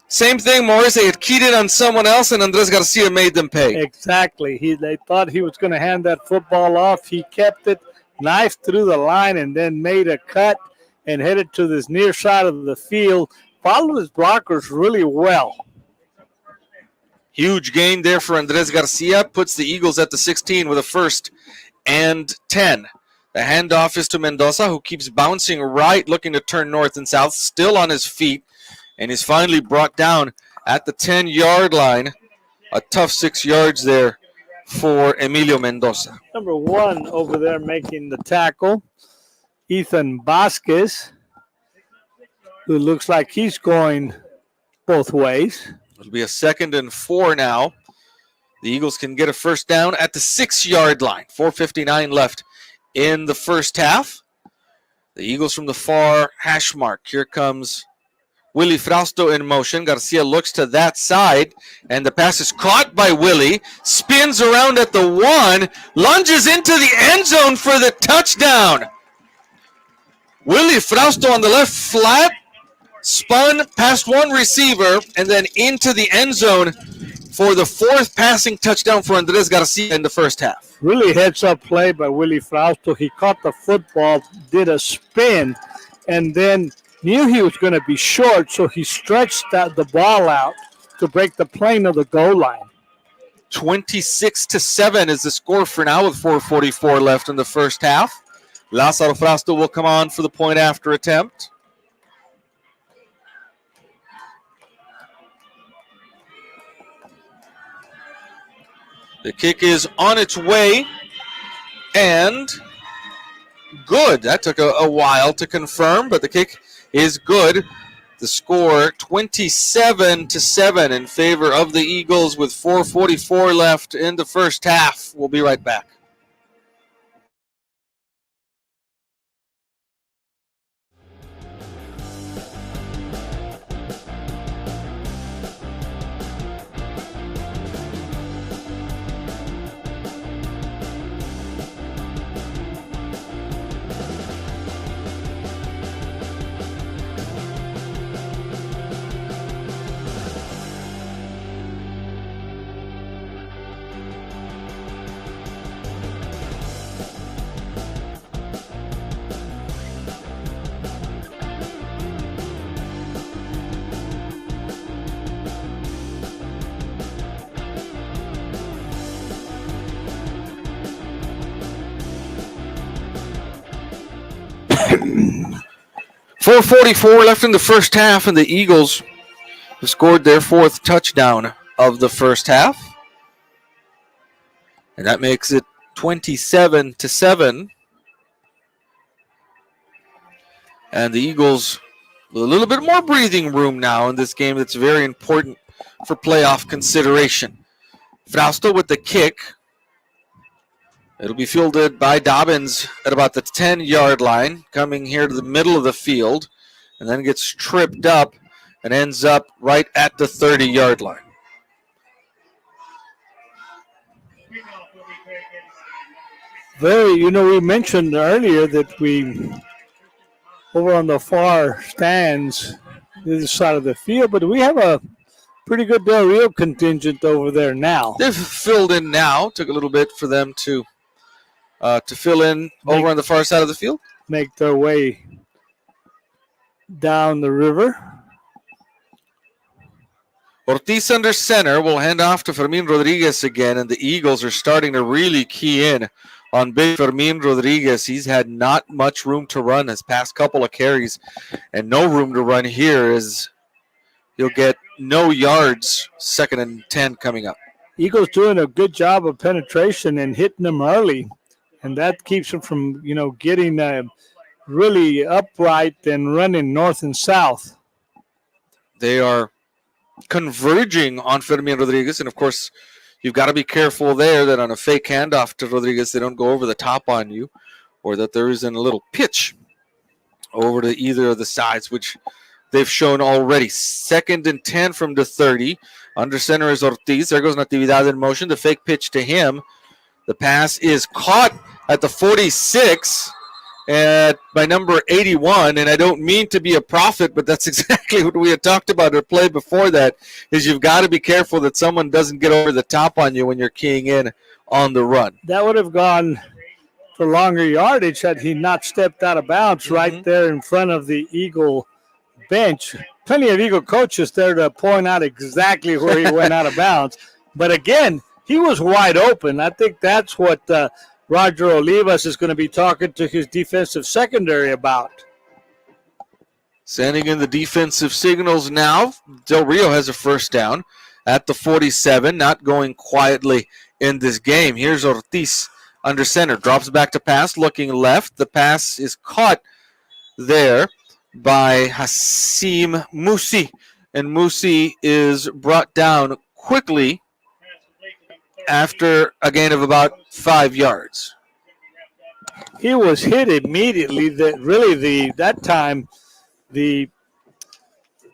Same thing, Morris. They had keyed in on someone else, and Andres Garcia made them pay. Exactly. They thought he was going to hand that football off. He kept it, knifed through the line, and then made a cut and headed to this near side of the field. Followed his blockers really well. Huge gain there for Andres Garcia. Puts the Eagles at the 16 with a 1st and 10. The handoff is to Mendoza, who keeps bouncing right, looking to turn north and south, still on his feet, and is finally brought down at the 10-yard line. A tough 6 yards there for Emilio Mendoza. Number 1 over there making the tackle, Ethan Vasquez, who looks like he's going both ways. It'll be a 2nd and 4 now. The Eagles can get a 1st down at the 6-yard line. 4:59 left in the first half. The Eagles from the far hash mark. Here comes Willie Frausto in motion. Garcia looks to that side, and the pass is caught by Willie. Spins around at the 1, lunges into the end zone for the touchdown. Willie Frausto on the left flat, spun past one receiver, and then into the end zone for the 4th passing touchdown for Andres Garcia in the first half. Really heads-up play by Willie Frausto. He caught the football, did a spin, and then knew he was going to be short, so he stretched the ball out to break the plane of the goal line. 26-7 is the score for now with 4:44 left in the first half. Lázaro Frausto will come on for the point after attempt. The kick is on its way, and good. That took a while to confirm, but the kick is good. The score 27-7 in favor of the Eagles with 4:44 left in the first half. We'll be right back. .444 left in the first half, and the Eagles have scored their 4th touchdown of the first half. And that makes it 27-7. And the Eagles with a little bit more breathing room now in this game that's very important for playoff consideration. Frausto with the kick. It'll be fielded by Dobbins at about the 10-yard line, coming here to the middle of the field, and then gets tripped up and ends up right at the 30-yard line. We mentioned earlier that we, over on the far stands, this side of the field, but we have a pretty good Del Rio contingent over there now. They've filled in now. Took a little bit for them to fill in over on the far side of the field. Make their way down the river. Ortiz under center will hand off to Fermin Rodriguez again, and the Eagles are starting to really key in on big Fermin Rodriguez. He's had not much room to run his past couple of carries, and no room to run here as he'll get no yards. 2nd and 10 coming up. Eagles doing a good job of penetration and hitting them early, and that keeps them from, getting really upright and running north and south. They are converging on Fermin Rodriguez, and of course, you've got to be careful there that on a fake handoff to Rodriguez, they don't go over the top on you, or that there isn't a little pitch over to either of the sides, which they've shown already. 2nd and 10 from the 30. Under center is Ortiz. There goes Natividad in motion. The fake pitch to him. The pass is caught at the 46 by number 81. And I don't mean to be a prophet, but that's exactly what we had talked about in a play before that, is you've got to be careful that someone doesn't get over the top on you when you're keying in on the run. That would have gone for longer yardage had he not stepped out of bounds right there in front of the Eagle bench. Plenty of Eagle coaches there to point out exactly where he went out of bounds. But again, he was wide open. I think that's what Roger Olivas is going to be talking to his defensive secondary about. Sending in the defensive signals now. Del Rio has a first down at the 47, not going quietly in this game. Here's Ortiz under center. Drops back to pass, looking left. The pass is caught there by Hassim Musi. And Musi is brought down quickly after a gain of about 5 yards. He was hit immediately. That time, the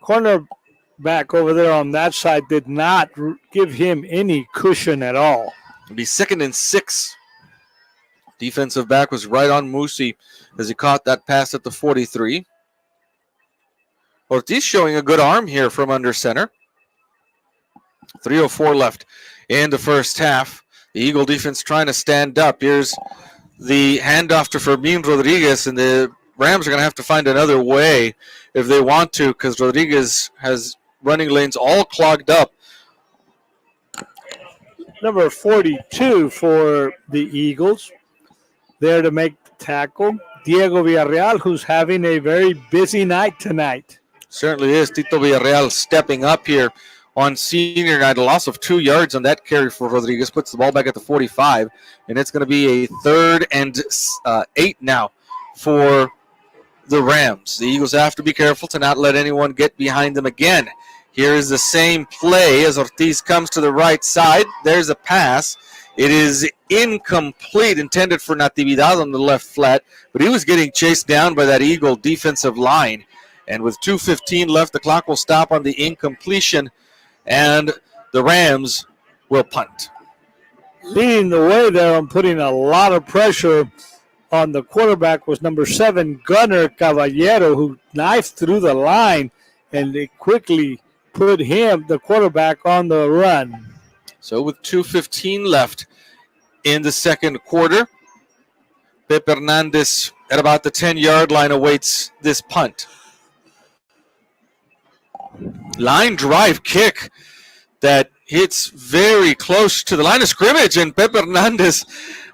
cornerback over there on that side did not give him any cushion at all. It'll be 2nd and 6. Defensive back was right on Musi as he caught that pass at the 43. Ortiz showing a good arm here from under center. 3:04 left in the first half. The Eagle defense trying to stand up. Here's the handoff to Fermin Rodriguez, and the Rams are going to have to find another way if they want to, because Rodriguez has running lanes all clogged up. Number 42 for the Eagles. There to make the tackle, Diego Villarreal, who's having a very busy night tonight. Certainly is. Tito Villarreal stepping up here on senior night. A loss of 2 yards on that carry for Rodriguez. Puts the ball back at the 45, and it's going to be a 3rd and 8 now for the Rams. The Eagles have to be careful to not let anyone get behind them again. Here is the same play as Ortiz comes to the right side. There's a pass. It is incomplete, intended for Natividad on the left flat, but he was getting chased down by that Eagle defensive line. And with 2:15 left, the clock will stop on the incompletion, and the Rams will punt. Leading the way there and putting a lot of pressure on the quarterback was number 7, Gunnar Caballero, who knifed through the line, and they quickly put the quarterback, on the run. So with 2:15 left in the second quarter, Pep Hernandez at about the 10-yard line awaits this punt. Line drive kick that hits very close to the line of scrimmage, and Pep Hernandez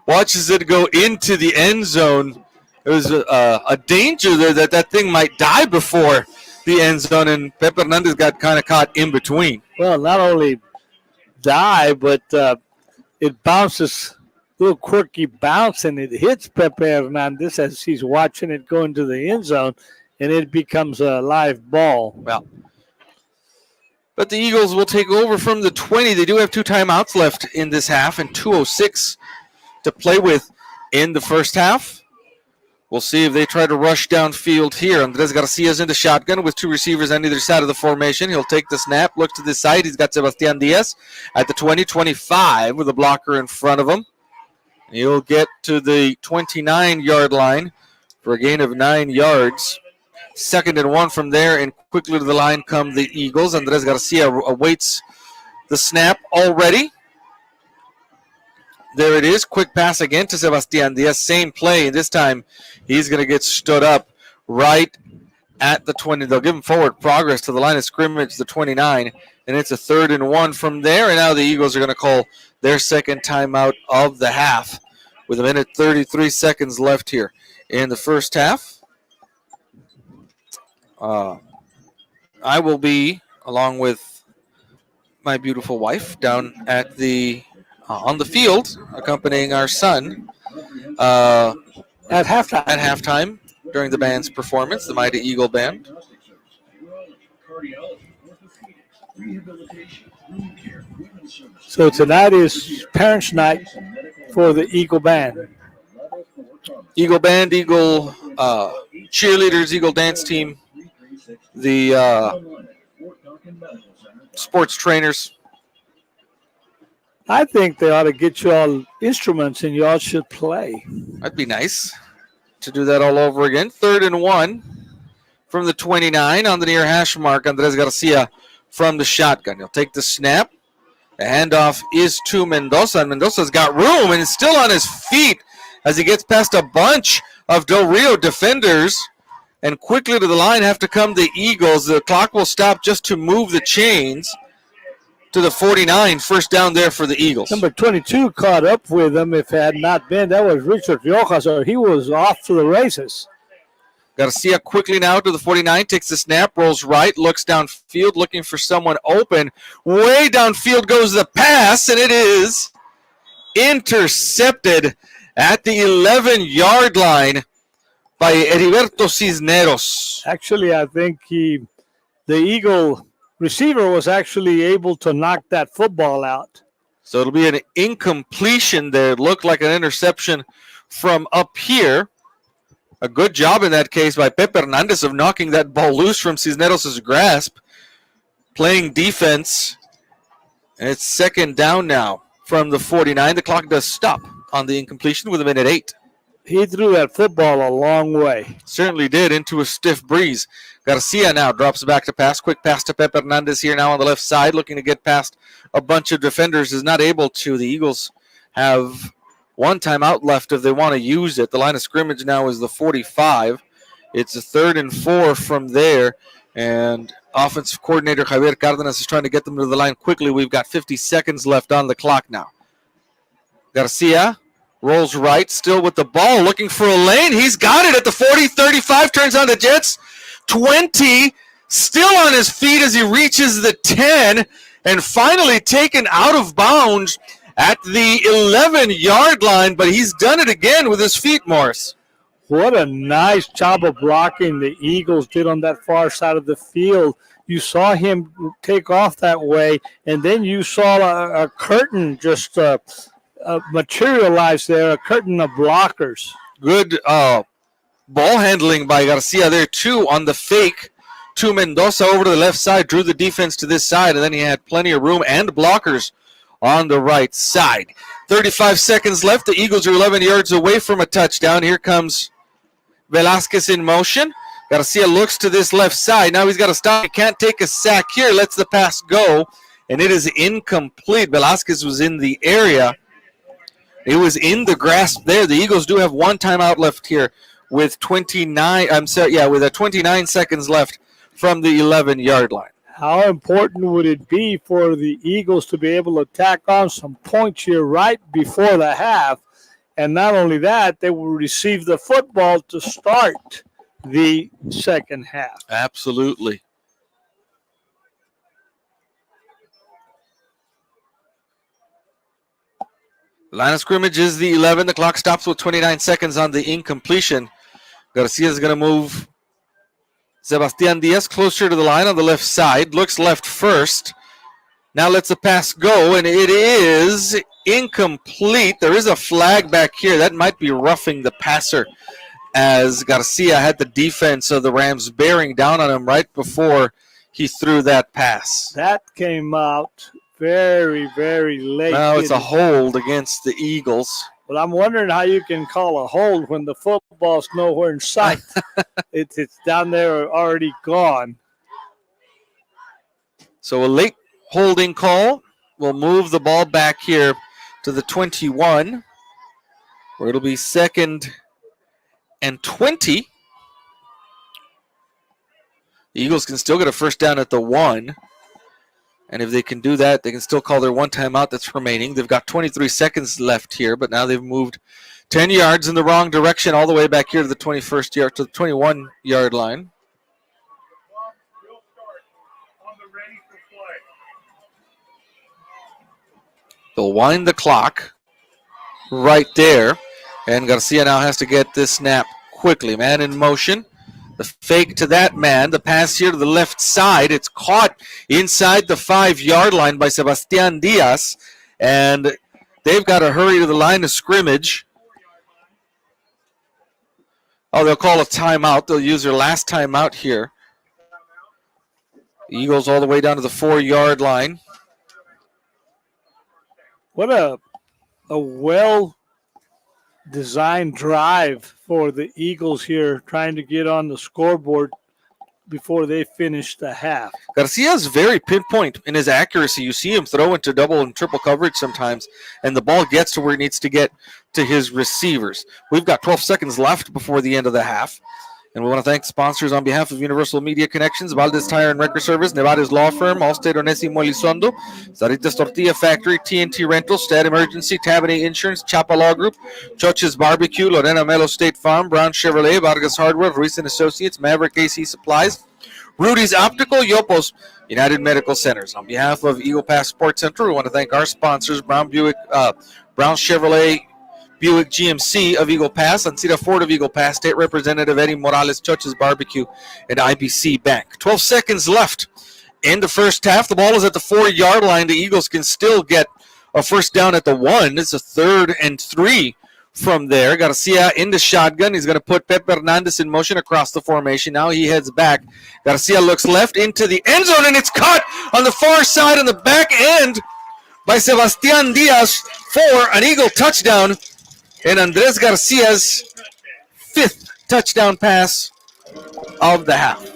watches it go into the end zone. There was a danger there that thing might die before the end zone, and Pep Hernandez got kind of caught in between. Well, not only die, but it bounces, little quirky bounce, and it hits Pepe Hernandez as he's watching it go into the end zone, and it becomes a live ball. Well, but the Eagles will take over from the 20. They do have 2 timeouts left in this half and 2:06 to play with in the first half. We'll see if they try to rush downfield here. Andres Garcia's in the shotgun with 2 receivers on either side of the formation. He'll take the snap, look to the side. He's got Sebastian Diaz at the 20-25 with a blocker in front of him. He'll get to the 29-yard line for a gain of 9 yards. 2nd and 1 from there, and quickly to the line come the Eagles. Andres Garcia awaits the snap already. There it is. Quick pass again to Sebastian Diaz. Same play, and this time he's going to get stood up right at the 20. They'll give him forward progress to the line of scrimmage, the 29, and it's a 3rd and 1 from there. And now the Eagles are going to call their second timeout of the half with 1:33 seconds left here in the first half. I will be, along with my beautiful wife, down at the on the field, accompanying our son At halftime during the band's performance, the Mighty Eagle Band. So tonight is Parents' Night for the Eagle Band. Eagle Band, Eagle cheerleaders, Eagle dance team. the sports trainers. I think they ought to get you all instruments and you all should play. That'd be nice to do that all over again. 3rd and 1 from the 29 on the near hash mark. Andres Garcia from the shotgun. He'll take the snap. The handoff is to Mendoza, and Mendoza's got room and is still on his feet as he gets past a bunch of Del Rio defenders. And quickly to the line have to come the Eagles. The clock will stop just to move the chains to the 49. First down there for the Eagles. Number 22 caught up with him. If it had not been, that was Richard Riojas, or he was off to the races. Garcia quickly now to the 49, takes the snap, rolls right, looks downfield, looking for someone open. Way downfield goes the pass, and it is intercepted at the 11-yard line by Heriberto Cisneros. Actually, I think the Eagle receiver was actually able to knock that football out. So it'll be an incompletion there. It looked like an interception from up here. A good job in that case by Pepe Hernandez of knocking that ball loose from Cisneros' grasp. Playing defense. And it's 2nd down now from the 49. The clock does stop on the incompletion with 1:08. He threw that football a long way. Certainly did, into a stiff breeze. Garcia now drops back to pass. Quick pass to Pepe Hernandez here now on the left side, looking to get past a bunch of defenders. Is not able to. The Eagles have one timeout left if they want to use it. The line of scrimmage now is the 45. It's a 3rd and 4 from there. And offensive coordinator Javier Cardenas is trying to get them to the line quickly. We've got 50 seconds left on the clock now. Garcia rolls right, still with the ball, looking for a lane. He's got it at the 40, 35, turns on the Jets. 20, still on his feet as he reaches the 10, and finally taken out of bounds at the 11-yard line, but he's done it again with his feet, Morris. What a nice job of blocking the Eagles did on that far side of the field. You saw him take off that way, and then you saw a curtain just materialize there, a curtain of blockers. Good ball handling by Garcia there, too, on the fake to Mendoza over to the left side, drew the defense to this side, and then he had plenty of room and blockers on the right side. 35 seconds left. The Eagles are 11 yards away from a touchdown. Here comes Velasquez in motion. Garcia looks to this left side. Now he's got to stop. He can't take a sack here. Lets the pass go, and it is incomplete. Velasquez was in the area. It was in the grasp there. The Eagles do have one timeout left here with 29 seconds left from the 11-yard line. How important would it be for the Eagles to be able to tack on some points here right before the half? And not only that, they will receive the football to start the second half. Absolutely. Line of scrimmage is the 11. The clock stops with 29 seconds on the incompletion. Garcia is going to move Sebastian Diaz closer to the line on the left side. Looks left first. Now lets the pass go, and it is incomplete. There is a flag back here. That might be roughing the passer, as Garcia had the defense of the Rams bearing down on him right before he threw that pass. That came out very, very late. Now it's a hold against the Eagles. But I'm wondering how you can call a hold when the football's nowhere in sight. It's down there already gone. So a late holding call will move the ball back here to the 21, where it'll be 2nd and 20. The Eagles can still get a first down at the 1. And if they can do that, they can still call their one timeout that's remaining. They've got 23 seconds left here, but now they've moved 10 yards in the wrong direction all the way back here to the 21st yard, to the 21-yard line. They'll wind the clock right there, and Garcia now has to get this snap quickly. Man in motion. The fake to that man. The pass here to the left side. It's caught inside the 5-yard line by Sebastian Diaz. And they've got to hurry to the line of scrimmage. Oh, they'll call a timeout. They'll use their last timeout here. Eagles all the way down to the 4-yard line. What a well-designed drive for the Eagles here, trying to get on the scoreboard before they finish the half. Garcia's very pinpoint in his accuracy. You see him throw into double and triple coverage sometimes, and the ball gets to where it needs to get to his receivers. We've got 12 seconds left before the end of the half. And we want to thank sponsors on behalf of Universal Media Connections, Valdez Tire and Record Service, Nevada's Law Firm, Allstate Onesimo Elizondo, Zaritas Tortilla Factory, TNT Rental, Stat Emergency, Tabanay Insurance, Chapa Law Group, Choch's Barbecue, Lorena Melo State Farm, Brown Chevrolet, Vargas Hardware, Ruiz and Associates, Maverick AC Supplies, Rudy's Optical, Yopos, United Medical Centers. On behalf of Eagle Pass Sports Center, we want to thank our sponsors, Brown Chevrolet, Buick GMC of Eagle Pass, Ancira Ford of Eagle Pass, State Representative Eddie Morales, Choch's Barbecue, and IBC Bank. 12 seconds left in the first half. The ball is at the 4-yard line. The Eagles can still get a first down at the 1. It's a 3rd and 3 from there. Garcia in the shotgun. He's going to put Pep Hernandez in motion across the formation. Now he heads back. Garcia looks left into the end zone, and it's caught on the far side on the back end by Sebastian Diaz for an Eagle touchdown. And Andres Garcia's 5th touchdown pass of the half.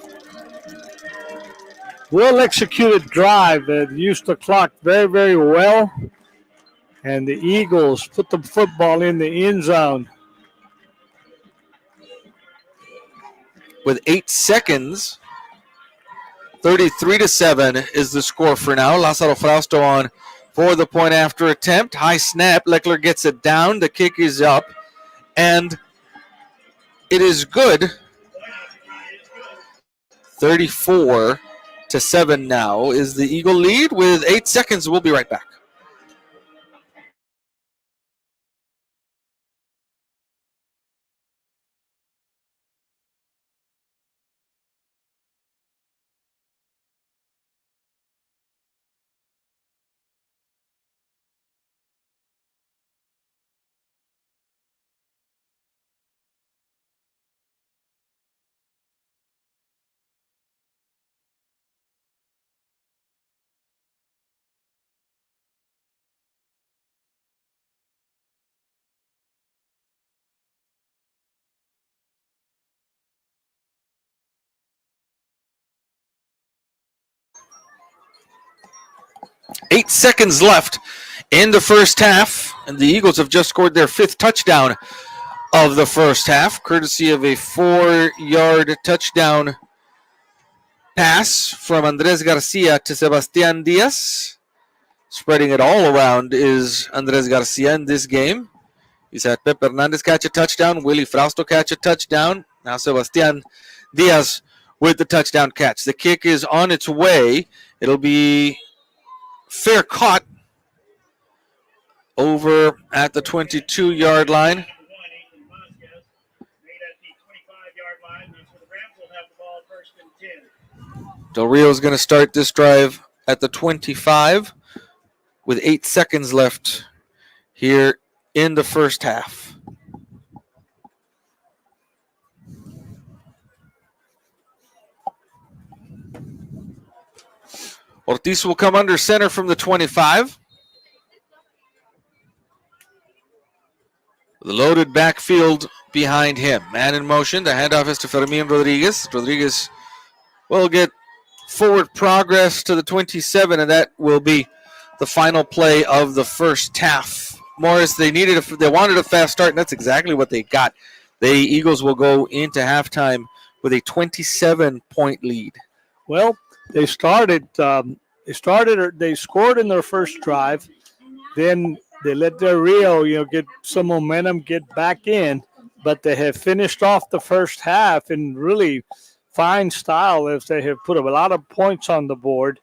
Well-executed drive that used the clock very, very well. And the Eagles put the football in the end zone. With 8 seconds, 33-7 is the score for now. Lázaro Frausto on for the point after attempt. High snap. Leckler gets it down. The kick is up. And it is good. 34-7 now is the Eagle lead with 8 seconds. We'll be right back. Eight seconds left in the first half, and the Eagles have just scored their 5th touchdown of the first half, courtesy of a 4-yard touchdown pass from Andres Garcia to Sebastian Diaz. Spreading it all around is Andres Garcia in this game. He's had Pep Hernandez catch a touchdown, Willie Frausto catch a touchdown. Now Sebastian Diaz with the touchdown catch. The kick is on its way. It'll be fair caught over at the 22-yard line. Del Rio's going to start this drive at the 25 with 8 seconds left here in the first half. Ortiz will come under center from the 25. The loaded backfield behind him. Man in motion. The handoff is to Fermin Rodriguez. Rodriguez will get forward progress to the 27, and that will be the final play of the first half. Morris, they wanted a fast start, and that's exactly what they got. The Eagles will go into halftime with a 27-point lead. Well, they scored in their first drive. Then they let Del Rio, get some momentum, get back in. But they have finished off the first half in really fine style as they have put a lot of points on the board.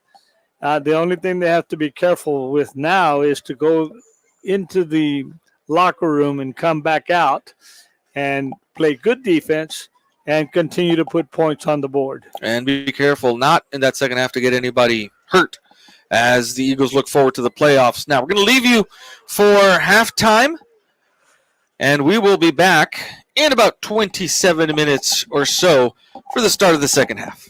The only thing they have to be careful with now is to go into the locker room and come back out and play good defense and continue to put points on the board. And be careful not in that second half to get anybody hurt as the Eagles look forward to the playoffs. Now, we're going to leave you for halftime, and we will be back in about 27 minutes or so for the start of the second half.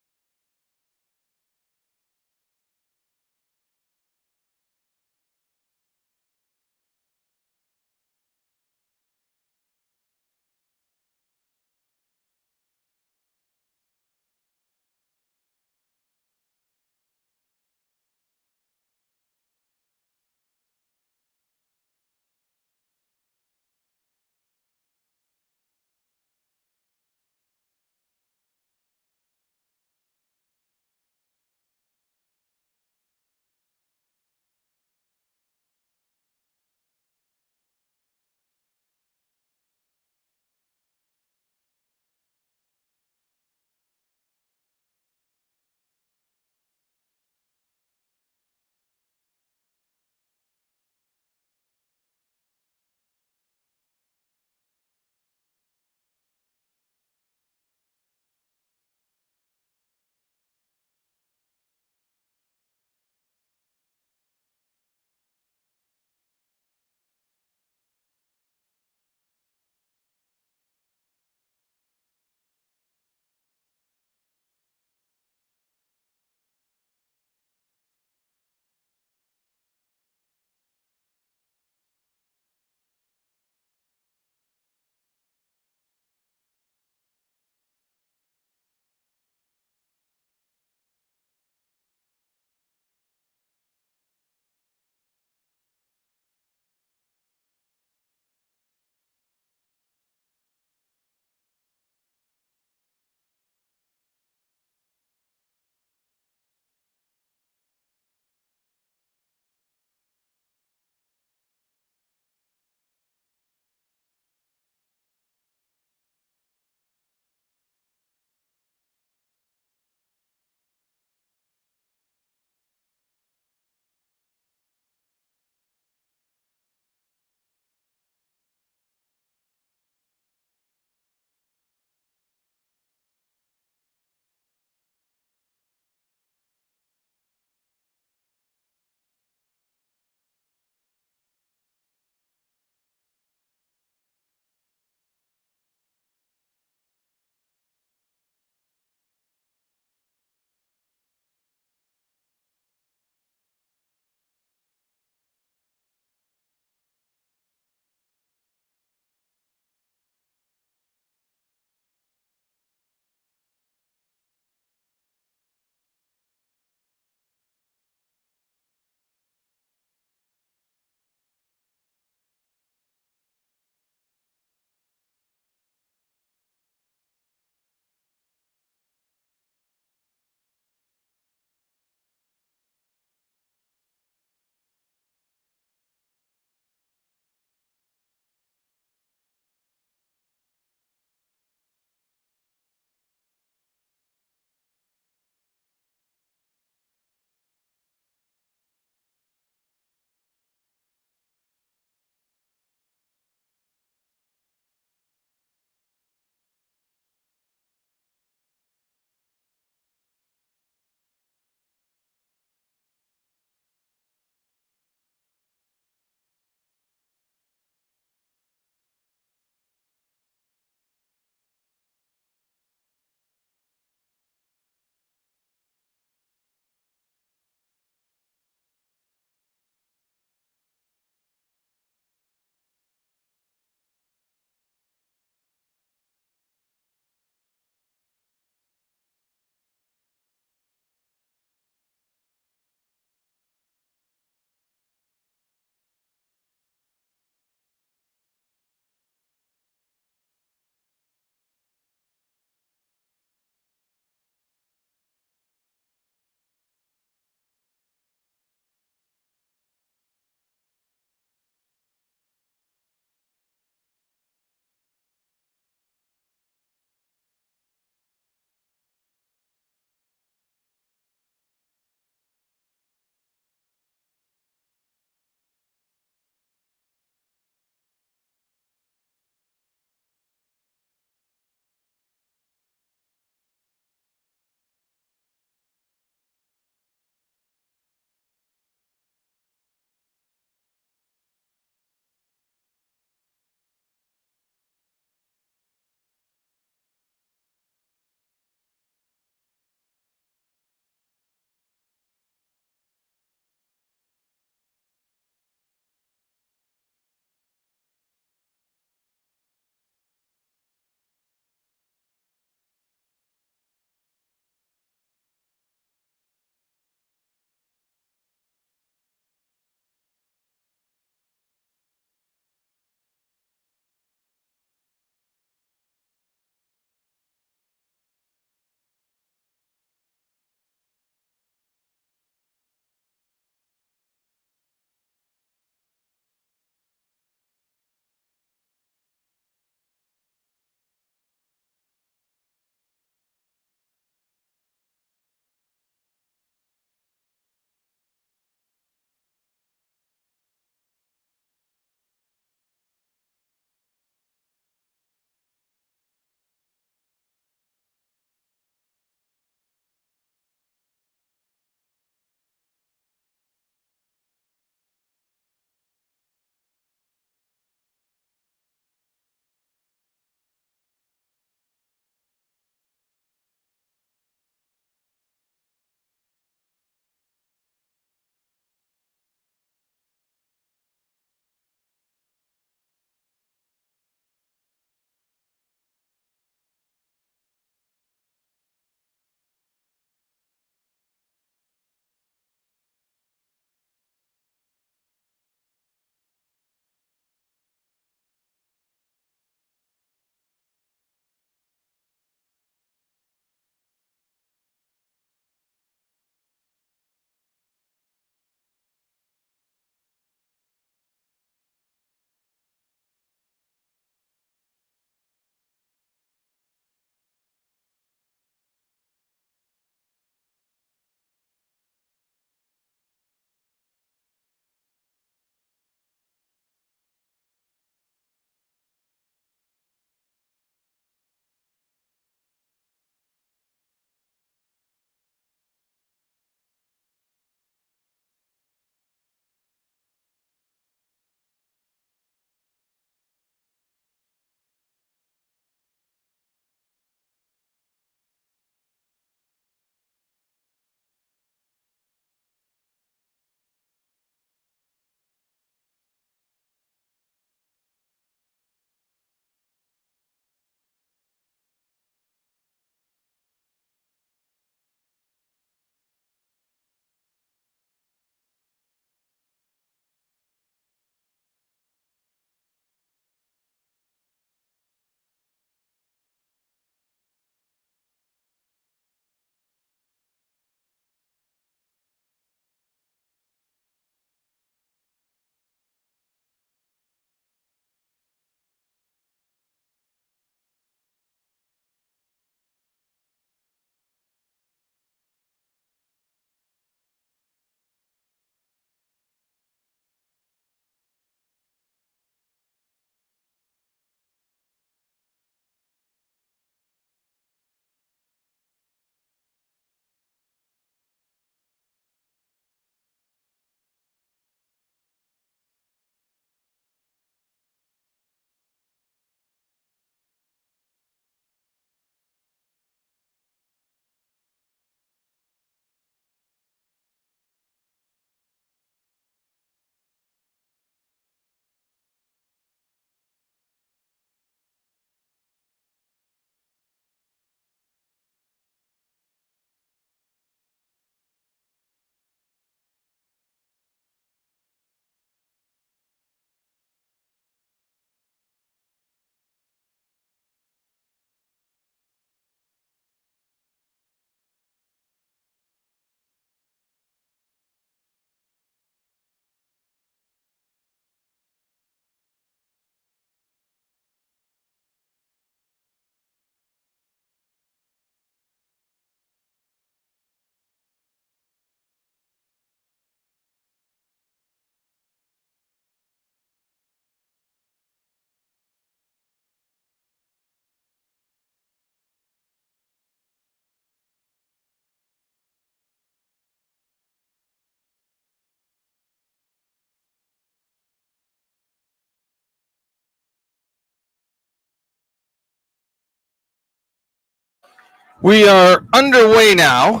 We are underway now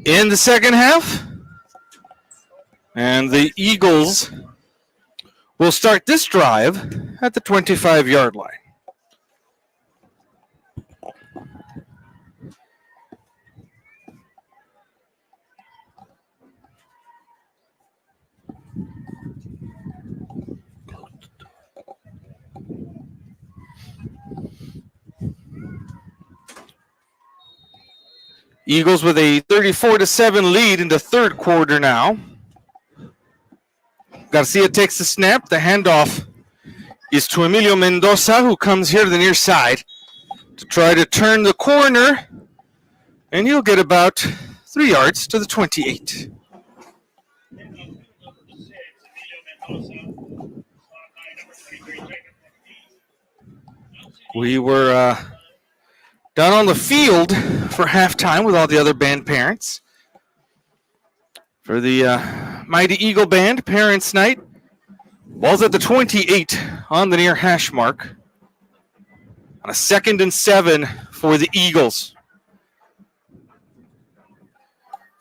in the second half. And the Eagles will start this drive at the 25-yard line. Eagles with a 34-7 lead in the third quarter now. Garcia takes the snap. The handoff is to Emilio Mendoza, who comes here to the near side to try to turn the corner. And he'll get about 3 yards to the 28. We were down on the field for halftime with all the other band parents. For the Mighty Eagle Band Parents Night. Ball's at the 28 on the near hash mark. On a 2nd and 7 for the Eagles.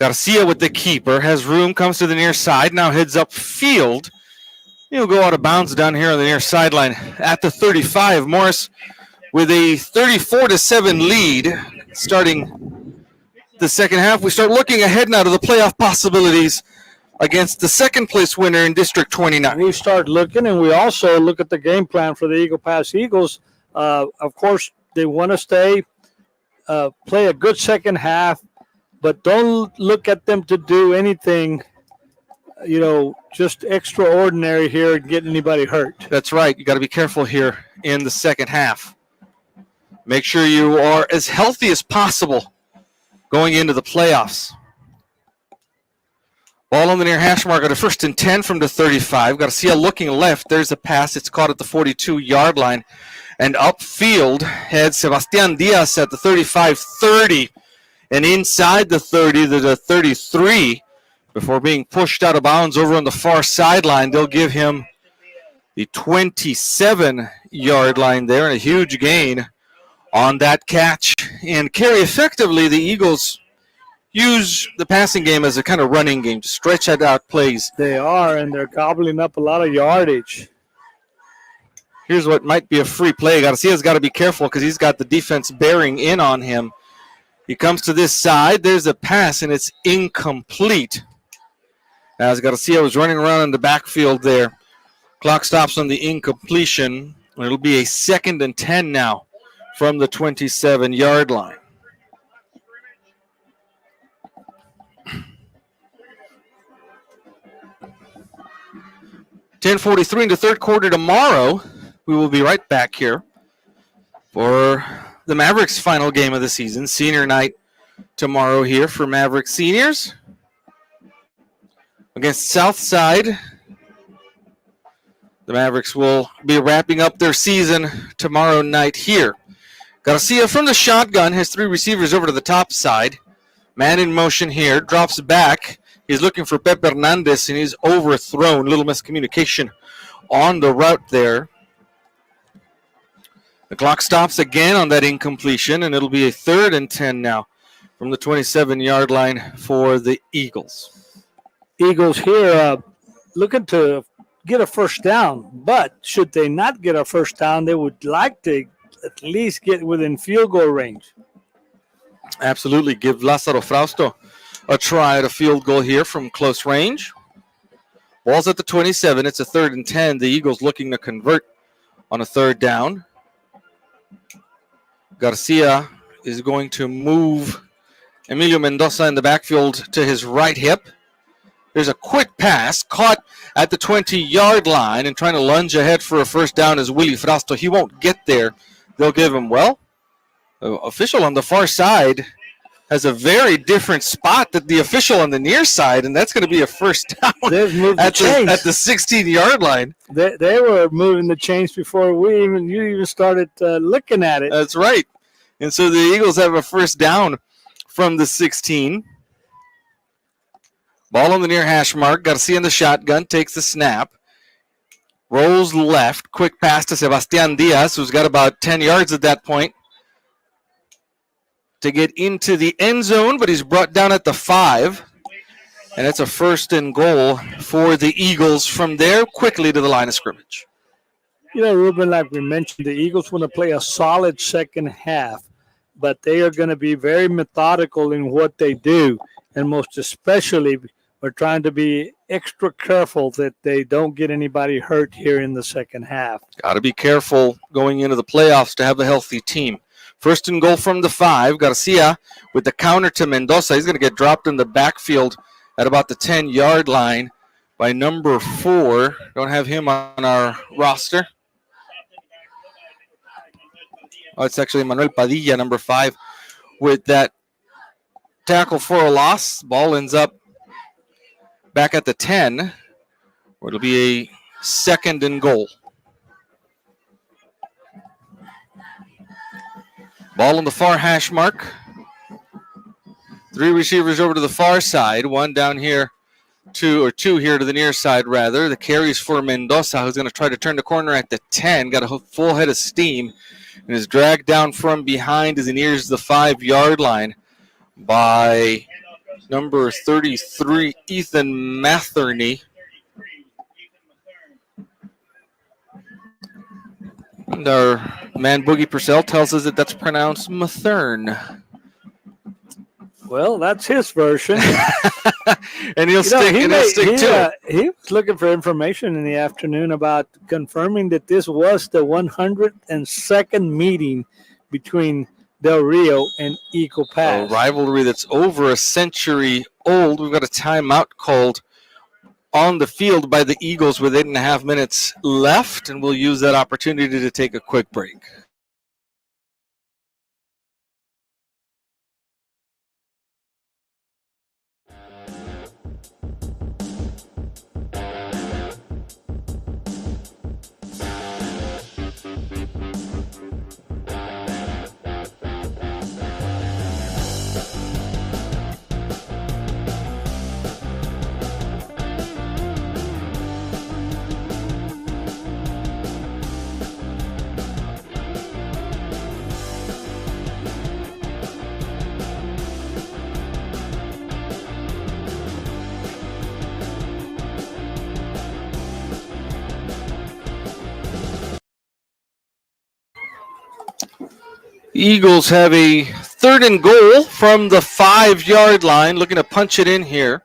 Garcia with the keeper. Has room, comes to the near side. Now heads up field. He'll go out of bounds down here on the near sideline at the 35. Morris with a 34-7 lead starting the second half. We start looking ahead now to the playoff possibilities against the second place winner in District 29. We start looking, and we also look at the game plan for the Eagle Pass Eagles. Of course, they want to stay, play a good second half, but don't look at them to do anything, just extraordinary here and get anybody hurt. That's right. You got to be careful here in the second half. Make sure you are as healthy as possible going into the playoffs. Ball on the near hash mark at a 1st and 10 from the 35. Garcia looking left. There's a pass. It's caught at the 42-yard line. And upfield heads Sebastian Diaz at the 35-30. And inside the 30 to the 33 before being pushed out of bounds over on the far sideline. They'll give him the 27-yard line there, and a huge gain on that catch. And carry effectively, the Eagles use the passing game as a kind of running game to stretch out plays. They are, and they're gobbling up a lot of yardage. Here's what might be a free play. Garcia's got to be careful because he's got the defense bearing in on him. He comes to this side. There's a pass, and it's incomplete. As Garcia was running around in the backfield there. Clock stops on the incompletion. It'll be a 2nd and 10 now from the 27-yard line. .43 in the third quarter tomorrow. We will be right back here for the Mavericks' final game of the season. Senior night tomorrow here for Mavericks seniors against Southside. The Mavericks will be wrapping up their season tomorrow night here. Garcia from the shotgun has 3 receivers over to the top side. Man in motion here, drops back. He's looking for Pep Hernandez, and he's overthrown. Little miscommunication on the route there. The clock stops again on that incompletion, and it'll be a 3rd and 10 now from the 27-yard line for the Eagles. Eagles here looking to get a first down, but should they not get a first down, they would like to at least get within field goal range. Absolutely. Give Lázaro Frausto a try at a field goal here from close range. Ball's at the 27. It's a 3rd and 10. The Eagles looking to convert on a 3rd down. Garcia is going to move Emilio Mendoza in the backfield to his right hip. There's a quick pass caught at the 20-yard line, and trying to lunge ahead for a first down is Willie Frausto. He won't get there. They'll give him, the official on the far side has a very different spot than the official on the near side, and that's going to be a first down at the 16-yard line. They were moving the chains before you even started looking at it. That's right. And so the Eagles have a first down from the 16. Ball on the near hash mark. Garcia in the shotgun, takes the snap. Rolls left. Quick pass to Sebastian Diaz, who's got about 10 yards at that point. to get into the end zone, but he's brought down at the 5. And it's a 1st and goal for the Eagles from there, quickly to the line of scrimmage. You know, Ruben, like we mentioned, the Eagles want to play a solid second half, but they are going to be very methodical in what they do. And most especially, we're trying to be extra careful that they don't get anybody hurt here in the second half. Got to be careful going into the playoffs to have a healthy team. 1st and goal from the 5. Garcia with the counter to Mendoza. He's going to get dropped in the backfield at about the 10-yard line by number 4. Don't have him on our roster. Oh, it's actually Manuel Padilla, number 5, with that tackle for a loss. Ball ends up back at the 10, where it'll be a 2nd and goal. Ball on the far hash mark. 3 receivers over to the far side. 1 down here, 2 here to the near side, rather. The carries for Mendoza, who's going to try to turn the corner at the 10. Got a full head of steam and is dragged down from behind as he nears the 5-yard line by number 33, Ethan Matherney. And our man Boogie Purcell tells us that that's pronounced Mathern. Well, that's his version. And he'll stick to it. He was looking for information in the afternoon about confirming that this was the 102nd meeting between Del Rio and Eagle Pass. A rivalry that's over a century old. We've got a timeout called on the field by the Eagles with 8.5 minutes left, and we'll use that opportunity to take a quick break. Eagles have a 3rd and goal from the 5-yard line, looking to punch it in here.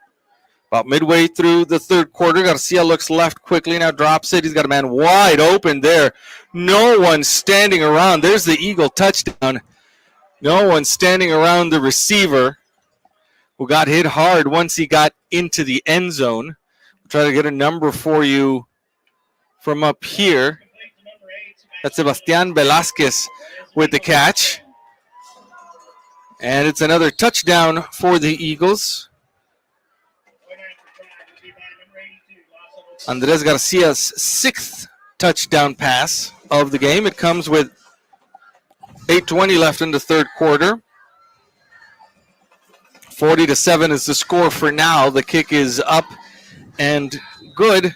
About midway through the 3rd quarter, Garcia looks left quickly, now drops it. He's got a man wide open there. No one standing around. There's the Eagle touchdown. No one standing around the receiver, who got hit hard once he got into the end zone. We'll try to get a number for you from up here. That's Sebastian Velasquez with the catch. And it's another touchdown for the Eagles. Andres Garcia's 6th touchdown pass of the game. It comes with 8:20 left in the 3rd quarter. 40-7 is the score for now. The kick is up and good.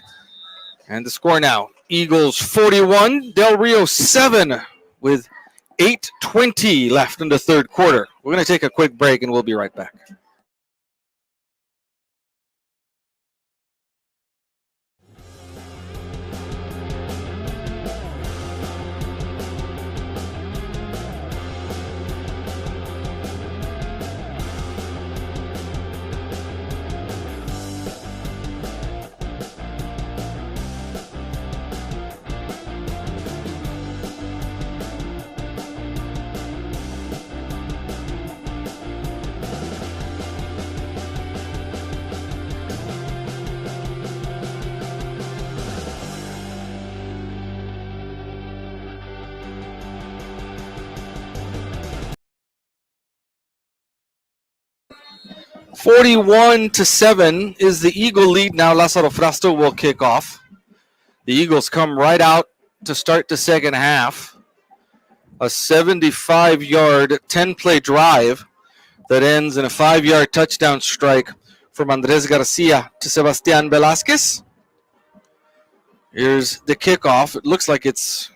And the score now, Eagles 41, Del Rio 7 with 8:20 left in the 3rd quarter. We're going to take a quick break and we'll be right back. (41-7) is the Eagle lead. Now Lázaro Frasto will kick off. The Eagles come right out to start the second half. A 75-yard, 10-play drive that ends in a 5-yard touchdown strike from Andres Garcia to Sebastian Velasquez. Here's the kickoff. It looks like it's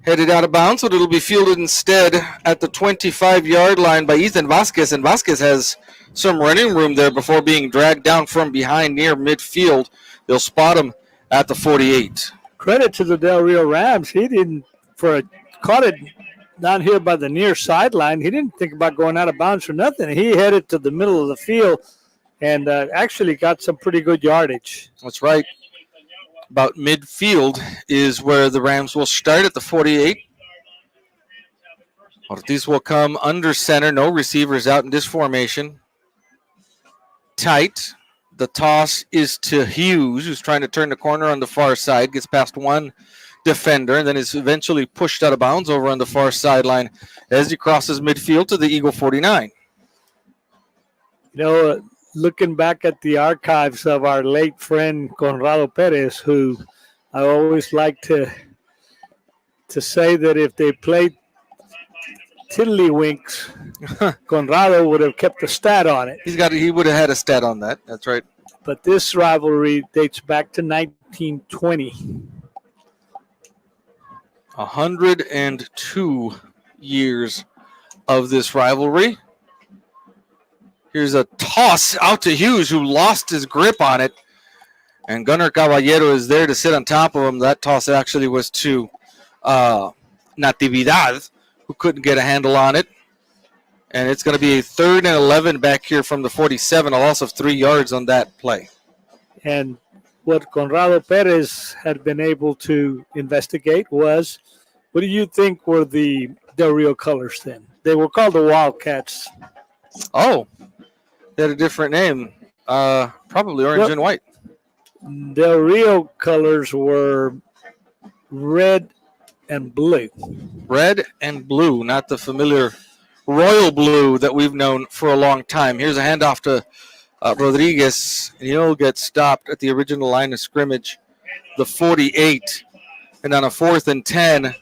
Headed out of bounds, but it'll be fielded instead at the 25-yard line by Ethan Vasquez. And Vasquez has some running room there before being dragged down from behind near midfield. They'll spot him at the 48. Credit to the Del Rio Rams. He didn't, caught it down here by the near sideline. He didn't think about going out of bounds or nothing. He headed to the middle of the field and actually got some pretty good yardage. That's right. About midfield is where the Rams will start at the 48. Ortiz will come under center. No receivers out in this formation. Tight. The toss is to Hughes, who's trying to turn the corner on the far side. Gets past one defender and then is eventually pushed out of bounds over on the far sideline as he crosses midfield to the Eagle 49. You know, looking back at the archives of our late friend Conrado Perez, who I always like to say that if they played tiddlywinks, Conrado would have kept a stat on it. He would have had a stat on that. That's right. But this rivalry dates back to 1920. 102 years of this rivalry. Here's a toss out to Hughes, who lost his grip on it. And Gunnar Caballero is there to sit on top of him. That toss actually was to Natividad, who couldn't get a handle on it. And it's going to be a 3rd and 11 back here from the 47, a loss of 3 yards on that play. And what Conrado Perez had been able to investigate was, what do you think were the Del Rio colors then? They were called the Wildcats. Oh, they had a different name. Probably orange and white. Del Rio colors were red and blue. Red and blue, not the familiar royal blue that we've known for a long time. Here's a handoff to Rodriguez, and he'll get stopped at the original line of scrimmage, the 48. And on a 4th and 10,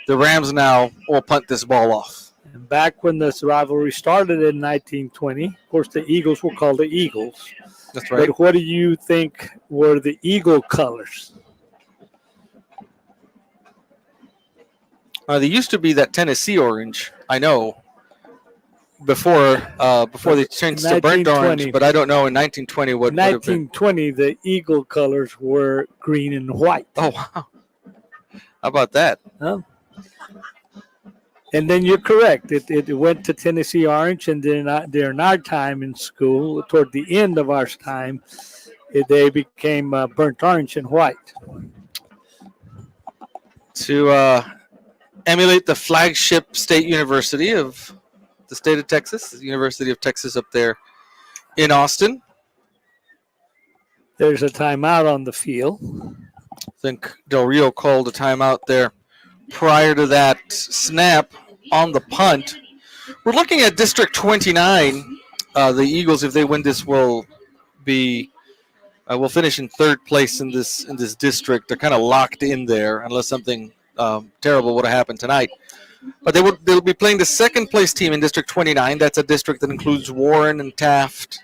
the Rams now will punt this ball off. And back when this rivalry started in 1920, of course, the Eagles were called the Eagles. That's right. But what do you think were the Eagle colors? They used to be that Tennessee orange, I know, before they changed to burnt orange, but I don't know in 1920 what would have been. 1920, the Eagle colors were green and white. Oh, wow. How about that? Huh? And then you're correct. It went to Tennessee orange, and then during our time in school, toward the end of our time, they became burnt orange and white. To emulate the flagship state university of the state of Texas, the University of Texas up there in Austin. There's a timeout on the field. I think Del Rio called a timeout there prior to that snap on the punt. We're looking at District 29. The Eagles, if they win this, will finish in 3rd place in this district. They're kind of locked in there unless something terrible would have happened tonight. But they'll be playing the 2nd place team in District 29. That's a district that includes Warren and Taft,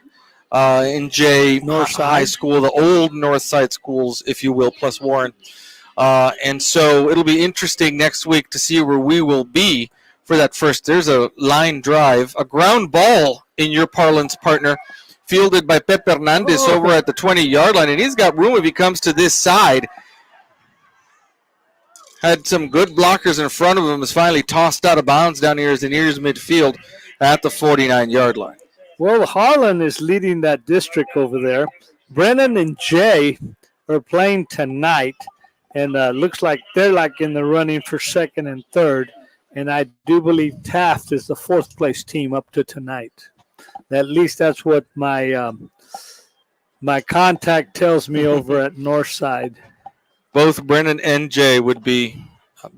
and Jay High School, the old North Side schools, if you will, plus Warren. And so it'll be interesting next week to see where we will be for that first. There's a line drive, a ground ball in your parlance, partner, fielded by Pep Hernandez over at the 20-yard line. And he's got room if he comes to this side. Had some good blockers in front of him. Is finally tossed out of bounds down here in near midfield at the 49-yard line. Well, Harlan is leading that district over there. Brennan and Jay are playing tonight, and looks like they're in the running for 2nd and 3rd. And I do believe Taft is the 4th place team up to tonight. At least that's what my contact tells me over at Northside. Both Brennan and Jay would be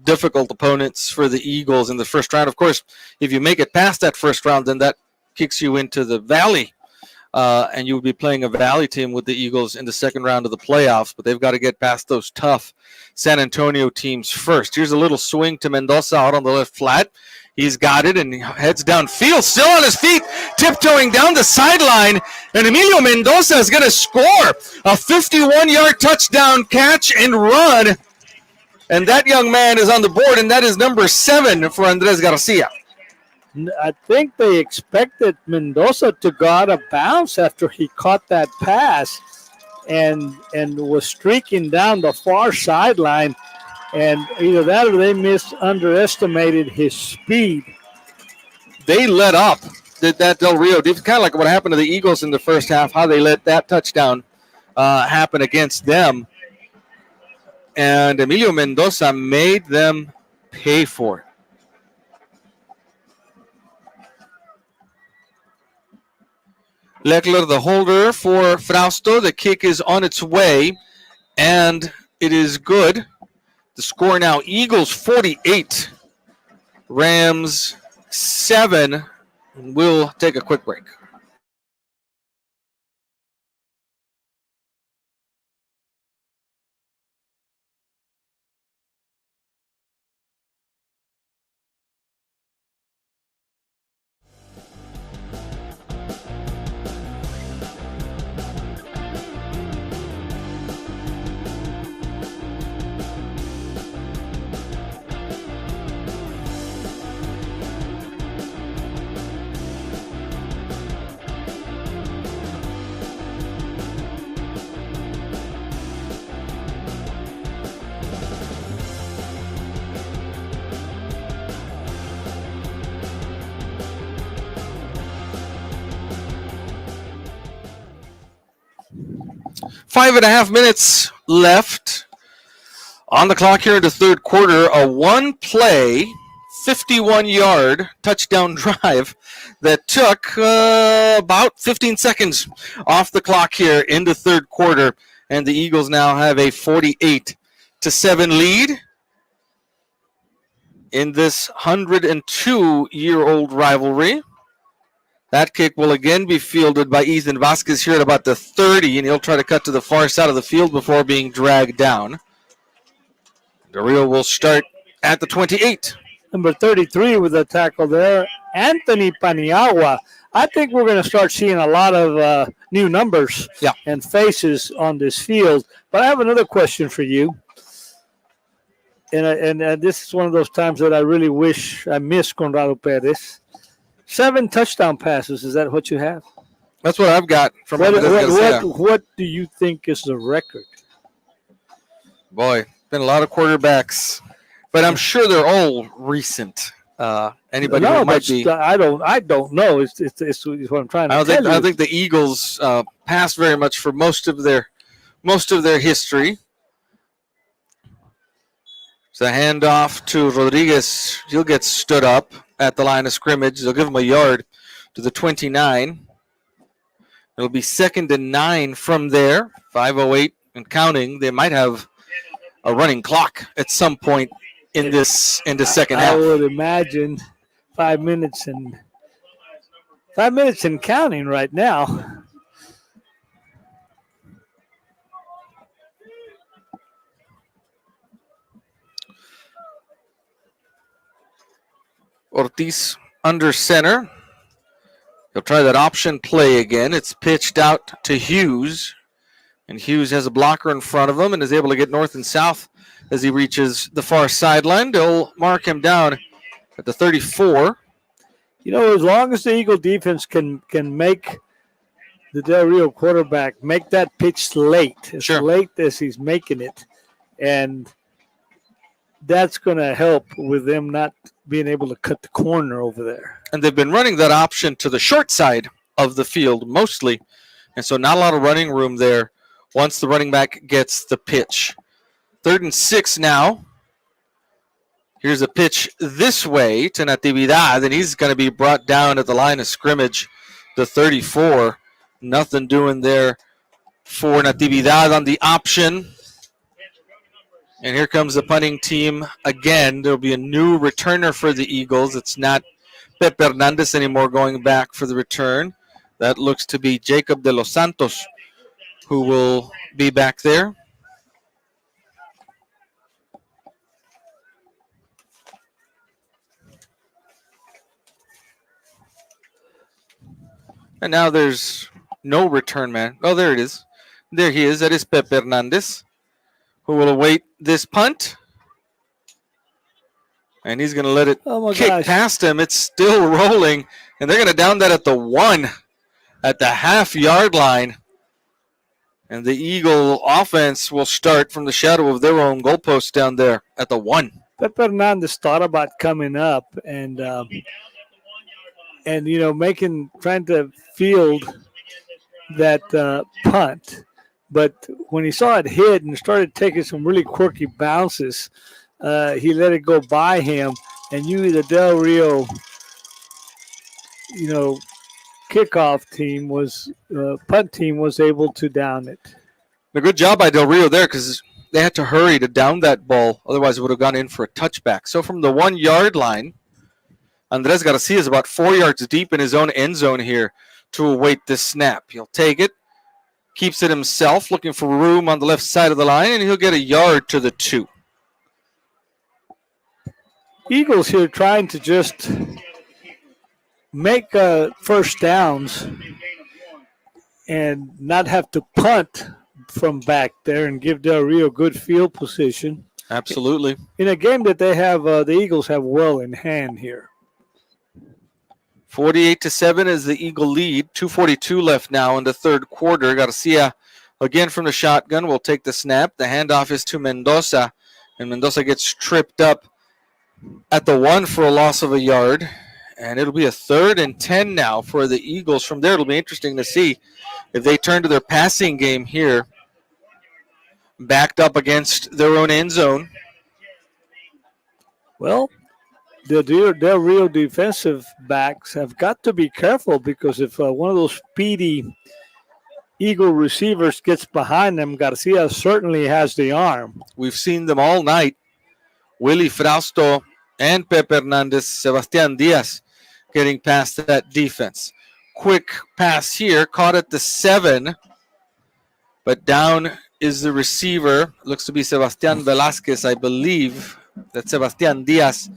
difficult opponents for the Eagles in the first round. Of course, if you make it past that first round, then that kicks you into the Valley, and you would be playing a Valley team with the Eagles in the 2nd round of the playoffs, but they've got to get past those tough San Antonio teams first. Here's a little swing to Mendoza out on the left flat. He's got it and he heads downfield, still on his feet, tiptoeing down the sideline. And Emilio Mendoza is going to score a 51-yard touchdown catch and run And that young man is on the board, and that is number 7 for Andres Garcia. I think they expected Mendoza to go out of bounds after he caught that pass and was streaking down the far sideline. And either that or they underestimated his speed. They let up that Del Rio. It's kind of like what happened to the Eagles in the first half, how they let that touchdown happen against them. And Emilio Mendoza made them pay for it. Leckler, the holder for Frausto. The kick is on its way, and it is good. The score now, Eagles 48, Rams 7. We'll take a quick break. Five and a half minutes left on the clock here in the third quarter. A one-play, 51-yard touchdown drive that took about 15 seconds off the clock here in the third quarter. And the Eagles now have a 48-7 lead in this 102-year-old rivalry. That kick will again be fielded by Ethan Vasquez here at about the 30, and he'll try to cut to the far side of the field before being dragged down. Del Rio will start at the 28. Number 33 with a tackle there, Anthony Paniagua. I think we're going to start seeing a lot of new numbers and faces on this field. But I have another question for you. And this is one of those times that I really wish I missed Conrado Perez. 7 touchdown passes. Is that what you have? That's what I've got from what do you think is the record? Boy, been a lot of quarterbacks, but I'm sure they're all recent. Anybody who might be? I don't know. It's what I'm trying to tell you. I think the Eagles passed very much for most of their history. It's a handoff to Rodriguez. He'll get stood up at the line of scrimmage. They'll give him a yard to the 29. It'll be 2nd and 9 from there. 5:08 and counting. They might have a running clock at some point in the second half. I would imagine 5 minutes and counting right now. Ortiz under center. He'll try that option play again. It's pitched out to Hughes. And Hughes has a blocker in front of him and is able to get north and south as he reaches the far sideline. They'll mark him down at the 34. You know, as long as the Eagle defense can make the Del Rio quarterback make that pitch late, as late as he's making it, and that's going to help with them not being able to cut the corner over there. And they've been running that option to the short side of the field mostly, and so not a lot of running room there once the running back gets the pitch. 3rd and 6 now. Here's a pitch this way to Natividad, and he's going to be brought down at the line of scrimmage, the 34. Nothing doing there for Natividad on the option. And here comes the punting team again. There'll be a new returner for the Eagles. It's not Pepe Hernandez anymore going back for the return. That looks to be Jacob de los Santos who will be back there. And now there's no return man. Oh, there it is. There he is. That is Pepe Hernandez, who will await this punt. And he's going to let it kick gosh. past him. It's still rolling. And they're going to down that at the 1 at the half-yard line. And the Eagle offense will start from the shadow of their own goalpost down there at the 1. Pepe Hernandez thought about coming up and trying to field that punt. But when he saw it hit and started taking some really quirky bounces, he let it go by him. And the Del Rio, kickoff team punt team was able to down it. A good job by Del Rio there because they had to hurry to down that ball. Otherwise, it would have gone in for a touchback. So from the 1-yard line, Andres Garcia is about 4 yards deep in his own end zone here to await this snap. He'll take it, keeps it himself, looking for room on the left side of the line, and he'll get a yard to the 2. Eagles here trying to just make first downs and not have to punt from back there and give Del Rio good field position. Absolutely. In a game that they have, the Eagles have well in hand here. 48-7 is the Eagle lead. 2:42 left now in the third quarter. Garcia again from the shotgun will take the snap. The handoff is to Mendoza, and Mendoza gets tripped up at the 1 for a loss of a yard. And it'll be a 3rd and 10 now for the Eagles. From there, it'll be interesting to see if they turn to their passing game here, backed up against their own end zone. Well, the Del Rio defensive backs have got to be careful because if one of those speedy Eagle receivers gets behind them, Garcia certainly has the arm. We've seen them all night. Willie Frausto and Pepe Hernandez, Sebastian Diaz getting past that defense. Quick pass here, caught at the 7, but down is the receiver. Looks to be Sebastian Velasquez, I believe. That's Sebastian Diaz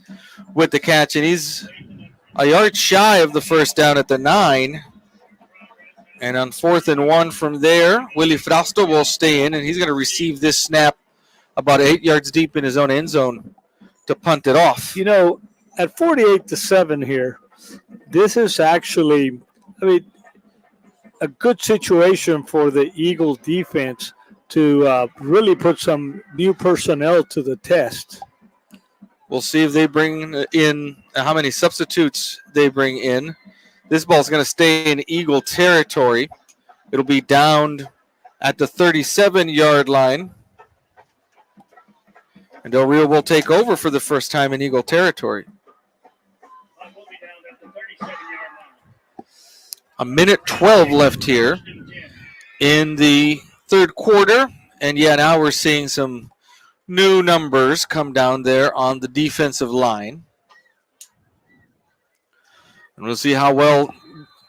with the catch, and he's a yard shy of the first down at the 9. And on 4th and 1 from there, Willie Frausto will stay in, and he's going to receive this snap about 8 yards deep in his own end zone to punt it off. At 48-7 here, this is actually, a good situation for the Eagles defense to really put some new personnel to the test. We'll see if they bring in how many substitutes they bring in. This ball is going to stay in Eagle territory. It'll be downed at the 37-yard line. And Del Rio will take over for the first time in Eagle territory. A minute 12 left here in the third quarter. And now we're seeing some new numbers come down there on the defensive line. And we'll see how well,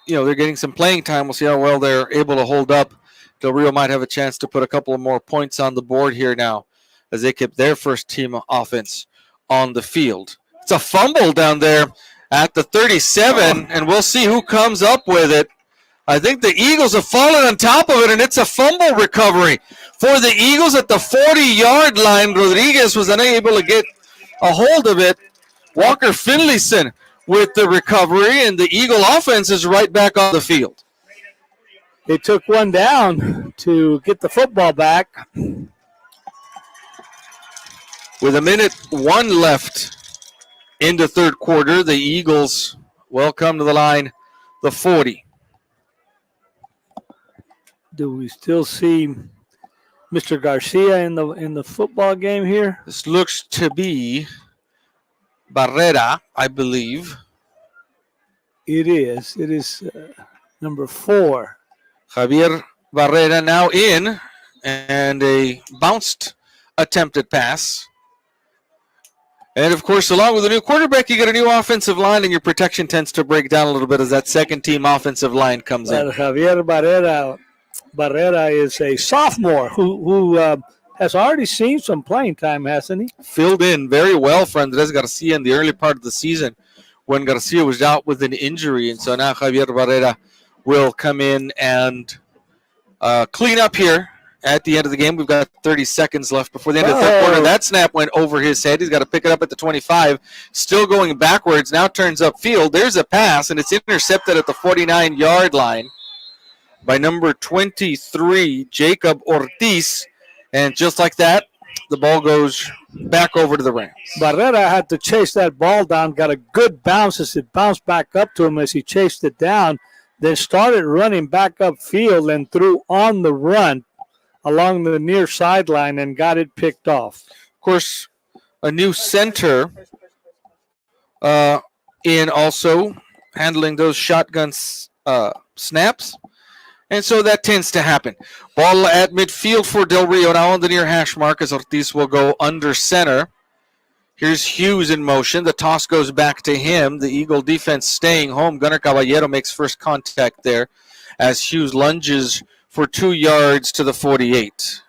they're getting some playing time. We'll see how well they're able to hold up. Del Rio might have a chance to put a couple of more points on the board here now as they keep their first team offense on the field. It's a fumble down there at the 37, and we'll see who comes up with it. I think the Eagles have fallen on top of it, and it's a fumble recovery for the Eagles at the 40-yard line. Rodriguez was unable to get a hold of it. Walker Finlayson with the recovery, and the Eagle offense is right back on the field. They took one down to get the football back. With a minute 1 left in the third quarter, the Eagles will come to the line, the 40. Do we still see Mr. Garcia in the football game here? This looks to be Barrera, I believe. It is. It is number 4. Javier Barrera now in, and a bounced attempted pass. And, of course, along with the new quarterback, you get a new offensive line, and your protection tends to break down a little bit as that second-team offensive line comes in. Javier Barrera is a sophomore who has already seen some playing time, hasn't he? Filled in very well for Andres Garcia in the early part of the season when Garcia was out with an injury. And so now Javier Barrera will come in and clean up here at the end of the game. We've got 30 seconds left before the end of the third quarter. That snap went over his head. He's got to pick it up at the 25. Still going backwards. Now turns upfield. There's a pass, and it's intercepted at the 49-yard line by number 23, Jacob Ortiz. And just like that, the ball goes back over to the Rams. Barrera had to chase that ball down, got a good bounce as it bounced back up to him as he chased it down, then started running back upfield and threw on the run along the near sideline and got it picked off. Of course, a new center in also handling those shotgun snaps. And so that tends to happen. Ball at midfield for Del Rio now on the near hash mark as Ortiz will go under center. Here's Hughes in motion. The toss goes back to him. The Eagle defense staying home. Gunnar Caballero makes first contact there as Hughes lunges for 2 yards to the 48.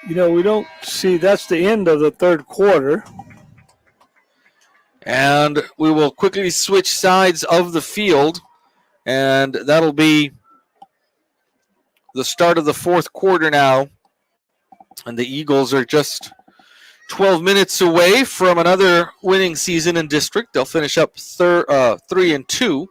We don't see that's the end of the third quarter. And we will quickly switch sides of the field. And that'll be the start of the fourth quarter now. And the Eagles are just 12 minutes away from another winning season in district. They'll finish up 3-2.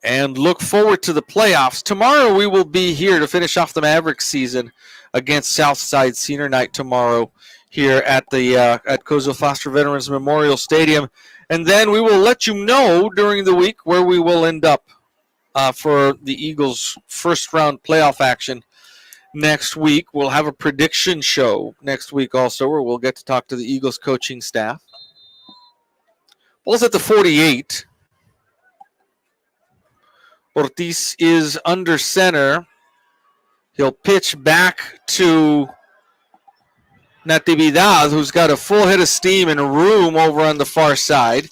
And look forward to the playoffs. Tomorrow we will be here to finish off the Mavericks season against Southside Senior Night tomorrow here at the at Cozo Foster Veterans Memorial Stadium. And then we will let you know during the week where we will end up for the Eagles' first-round playoff action next week. We'll have a prediction show next week also where we'll get to talk to the Eagles coaching staff. Ball's at the 48. Ortiz is under center. He'll pitch back to Natividad, who's got a full head of steam and room over on the far side.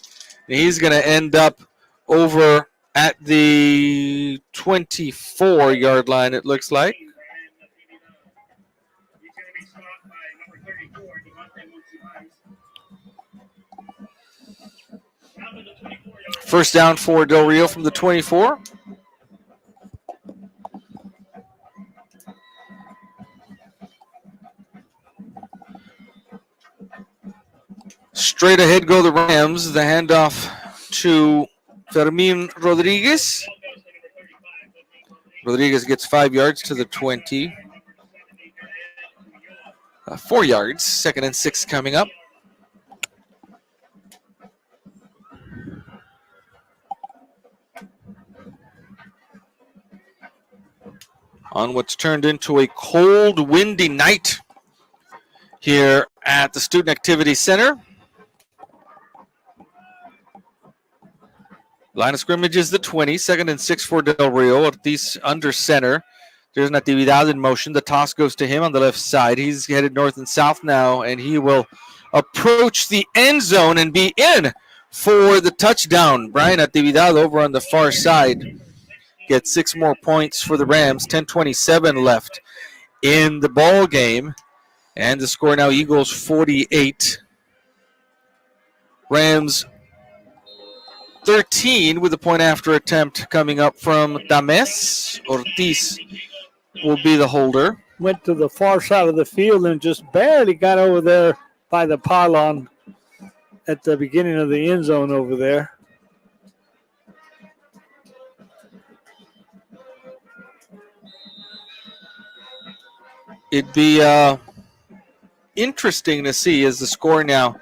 And he's going to end up over at the 24-yard line, it looks like. First down for Del Rio from the 24. Straight ahead go the Rams. The handoff to Fermin Rodriguez. Rodriguez gets 5 yards to the 20. 4 yards. 2nd and 6 coming up. On what's turned into a cold, windy night here at the Student Activity Center. Line of scrimmage is the 20. 2nd and 6 for Del Rio. Ortiz under center. There's Natividad in motion. The toss goes to him on the left side. He's headed north and south now, and he will approach the end zone and be in for the touchdown. Brian Natividad over on the far side gets 6 more points for the Rams. 10:27 left in the ball game. And the score now, Eagles 48. Rams 13 with a point after attempt coming up from Tames. Ortiz will be the holder. Went to the far side of the field and just barely got over there by the pylon at the beginning of the end zone over there. It'd be interesting to see as the score now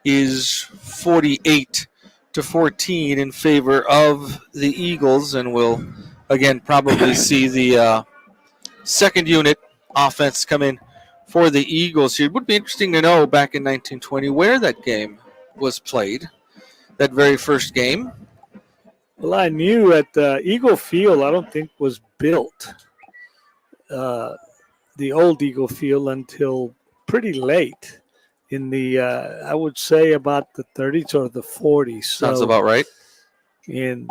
is 48-14 in favor of the Eagles, and we'll again probably see the second unit offense come in for the Eagles here. It would be interesting to know back in 1920 where that game was played, that very first game. Well, I knew at Eagle Field, I don't think was built, the old Eagle Field, until pretty late in the, I would say about the 30s or the 40s. Sounds about right. And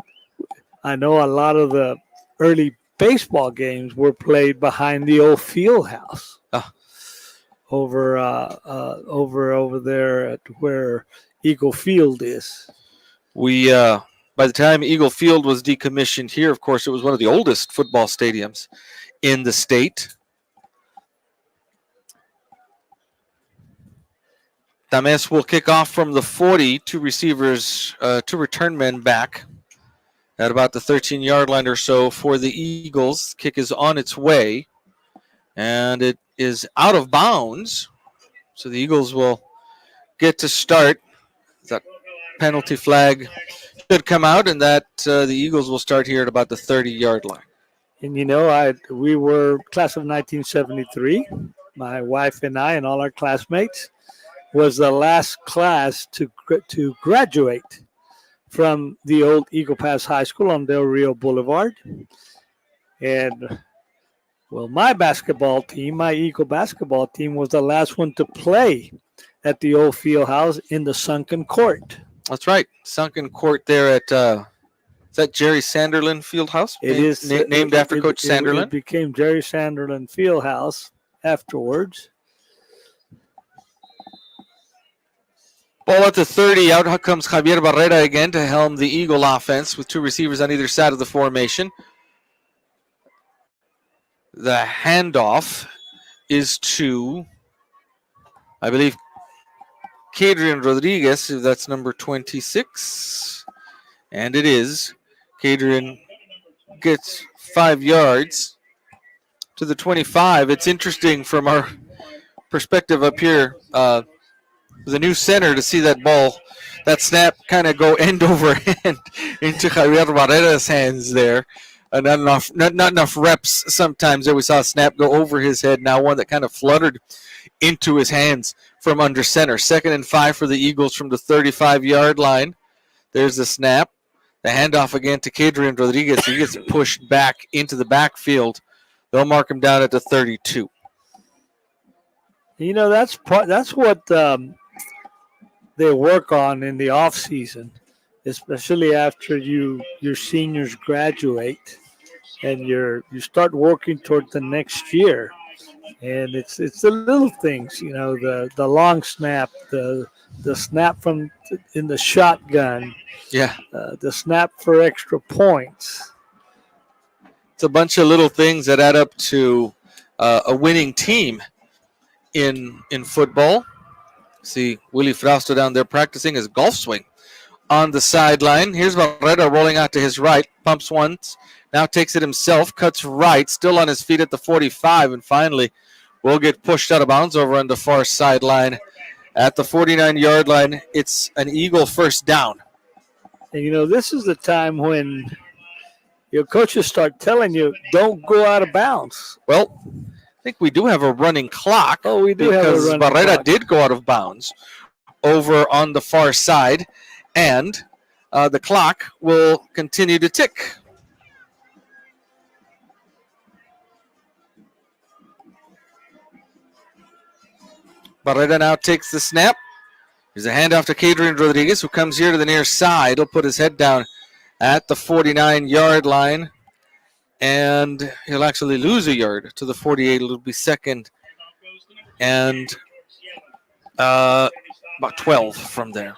I know a lot of the early baseball games were played behind the old field house over there at where Eagle Field is. We, by By the time Eagle Field was decommissioned here, of course, it was one of the oldest football stadiums in the state. Tames will kick off from the 40. Two receivers, two return men back at about the 13-yard line or so for the Eagles. Kick is on its way, and it is out of bounds. So the Eagles will get to start. That penalty flag should come out, and that the Eagles will start here at about the 30-yard line. And we were class of 1973. My wife and I and all our classmates was the last class to graduate from the old Eagle Pass High School on Del Rio Boulevard. And, well, my Eagle basketball team was the last one to play at the old field house in the sunken court. That's right. Sunken court there at, is that Jerry Sanderlin Field House? It is named after Coach Sanderlin. It became Jerry Sanderlin Field House afterwards. Ball at the 30. Out comes Javier Barrera again to helm the Eagle offense with two receivers on either side of the formation. The handoff is to, I believe, Cadrian Rodriguez. That's number 26. And it is. Cadrian gets 5 yards to the 25. It's interesting from our perspective up here, the new center, to see that ball, that snap kind of go end over end into Javier Barrera's hands there. Not enough reps sometimes there. We saw a snap go over his head. Now one that kind of fluttered into his hands from under center. 2nd and 5 for the Eagles from the 35-yard line. There's the snap. The handoff again to Cadrian Rodriguez. He gets pushed back into the backfield. They'll mark him down at the 32. That's what they work on in the off season, especially after your seniors graduate and you start working toward the next year. And it's the little things, the long snap, the snap from in the shotgun, the snap for extra points. It's a bunch of little things that add up to a winning team in football. See Willie Frausto down there practicing his golf swing on the sideline. Here's Barrera rolling out to his right, pumps once, now takes it himself, cuts right, still on his feet at the 45, and finally will get pushed out of bounds over on the far sideline at the 49-yard line. It's an Eagle first down. And this is the time when your coaches start telling you, don't go out of bounds. Well, I think we do have a running clock. Oh, we do have a running clock. Because Barrera did go out of bounds over on the far side, and the clock will continue to tick. Barrera now takes the snap. There's a handoff to Cadrian Rodriguez, who comes here to the near side. He'll put his head down at the 49-yard line. And he'll actually lose a yard to the 48. It'll be 2nd and about 12 from there.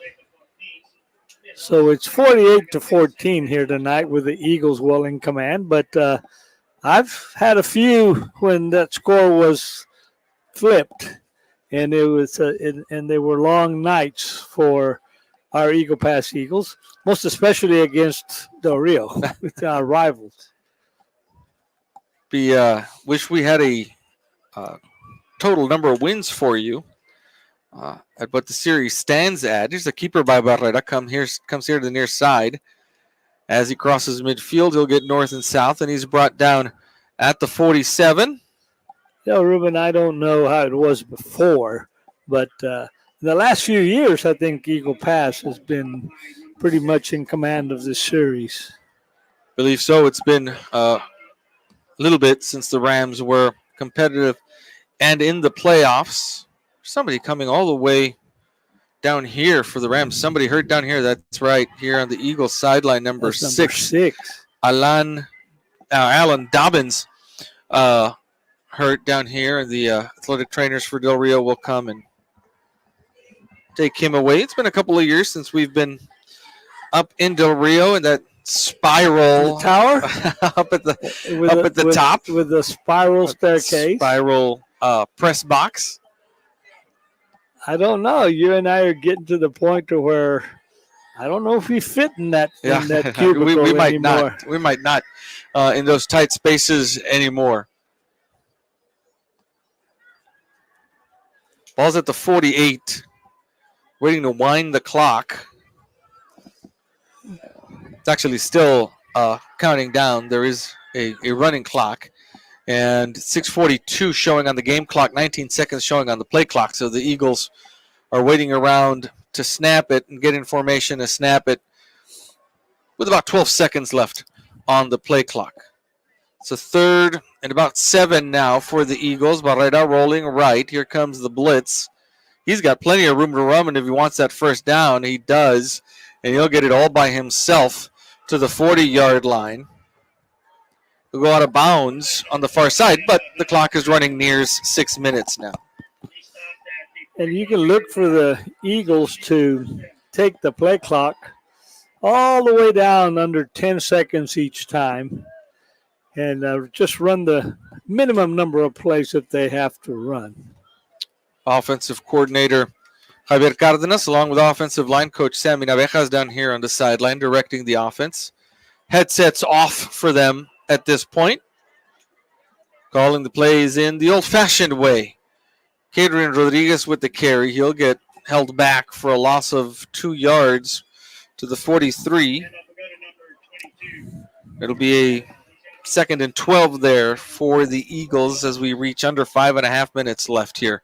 So it's 48-14 here tonight with the Eagles well in command. But I've had a few when that score was flipped, and it was and they were long nights for our Eagle Pass Eagles, most especially against Del Rio, our rivals. Wish we had a total number of wins for you. At what the series stands at. Here's a keeper by Barrera. Comes here to the near side. As he crosses midfield, he'll get north and south, and he's brought down at the 47. Ruben, I don't know how it was before, but in the last few years, I think Eagle Pass has been pretty much in command of this series. Believe so. It's been a little bit since the Rams were competitive and in the playoffs. Somebody coming all the way down here for the Rams. Somebody hurt down here. That's right. Here on the Eagles sideline, number 6. Alan Dobbins hurt down here, and the athletic trainers for Del Rio will come and take him away. It's been a couple of years since we've been up in Del Rio in that spiral The tower up at the with, top with the spiral staircase. spiral press box. I don't know. You and I are getting to the point to where I don't know if we fit in that cubicle we might anymore. not. We might not in those tight spaces anymore. Ball's at the 48, waiting to wind the clock. It's actually still counting down. There is a running clock, and 6:42 showing on the game clock, 19 seconds showing on the play clock. So the Eagles are waiting around to snap it and get in formation to snap it with about 12 seconds left on the play clock. So 3rd and about 7 now for the Eagles. Barrera rolling right. Here comes the blitz. He's got plenty of room to run, and if he wants that first down, he does. And he'll get it all by himself to the 40-yard line. He'll go out of bounds on the far side, but the clock is running near 6 minutes now. And you can look for the Eagles to take the play clock all the way down under 10 seconds each time and just run the minimum number of plays that they have to run. Offensive coordinator Javier Cardenas, along with offensive line coach Sammy Navejas down here on the sideline directing the offense. Headsets off for them at this point. Calling the plays in the old-fashioned way. Cadrian Rodriguez with the carry. He'll get held back for a loss of 2 yards to the 43. It'll be a 2nd and 12 there for the Eagles as we reach under 5.5 minutes left here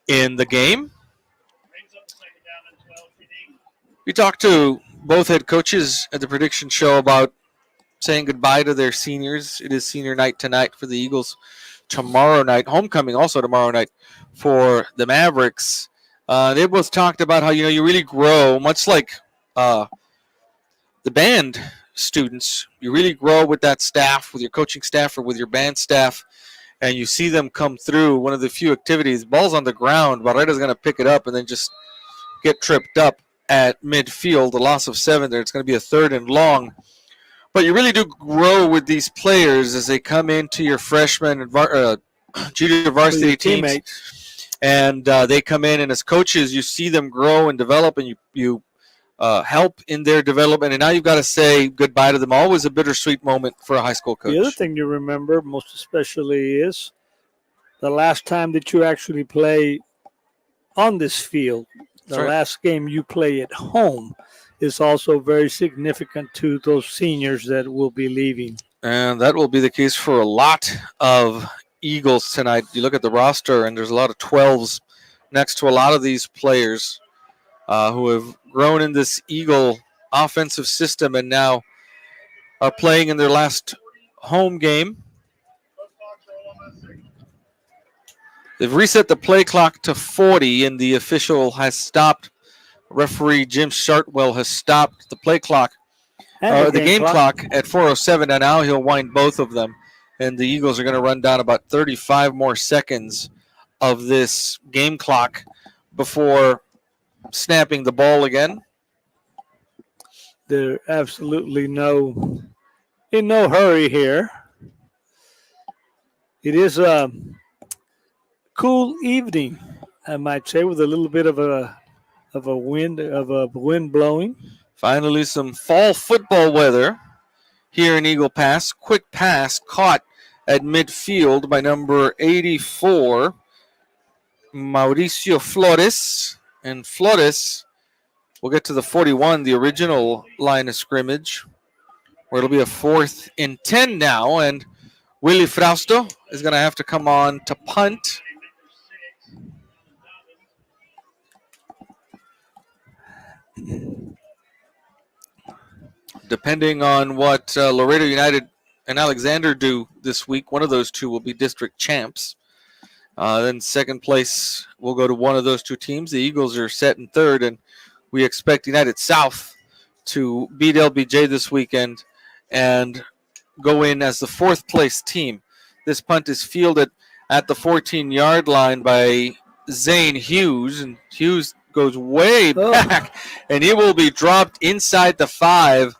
in the game. We talked to both head coaches at the prediction show about saying goodbye to their seniors. It is senior night tonight for the Eagles. Tomorrow night, homecoming also tomorrow night for the Mavericks. They both talked about how, you really grow, much like the band students. You really grow with that staff, with your coaching staff or with your band staff, and you see them come through. One of the few activities, ball's on the ground, Barrera's going to pick it up and then just get tripped up at midfield, a loss of 7 there. It's going to be a 3rd and long. But you really do grow with these players as they come into your freshman and junior varsity teams. And they come in, and as coaches, you see them grow and develop, and you help in their development. And now you've got to say goodbye to them. Always a bittersweet moment for a high school coach. The other thing you remember most especially is the last time that you actually play on this field. The last game you play at home is also very significant to those seniors that will be leaving. And that will be the case for a lot of Eagles tonight. You look at the roster, and there's a lot of 12s next to a lot of these players who have grown in this Eagle offensive system and now are playing in their last home game. They've reset the play clock to 40, and the official has stopped. Referee Jim Shartwell has stopped the play clock, the game clock at 4:07, and now he'll wind both of them. And the Eagles are going to run down about 35 more seconds of this game clock before snapping the ball again. There's absolutely in no hurry here. It is a cool evening, I might say, with a little bit of a wind blowing. Finally, some fall football weather here in Eagle Pass. Quick pass caught at midfield by number 84, Mauricio Flores. And Flores will get to the 41, the original line of scrimmage, where it'll be a 4th and 10 now. And Willie Frausto is going to have to come on to punt. Depending on what Laredo United and Alexander do this week, one of those two will be district champs. Then second place will go to one of those two teams. The Eagles are set in 3rd, and we expect United South to beat LBJ this weekend and go in as the 4th place team. This punt is fielded at the 14-yard line by Zane Hughes, and Hughes goes way back, and he will be dropped inside the 5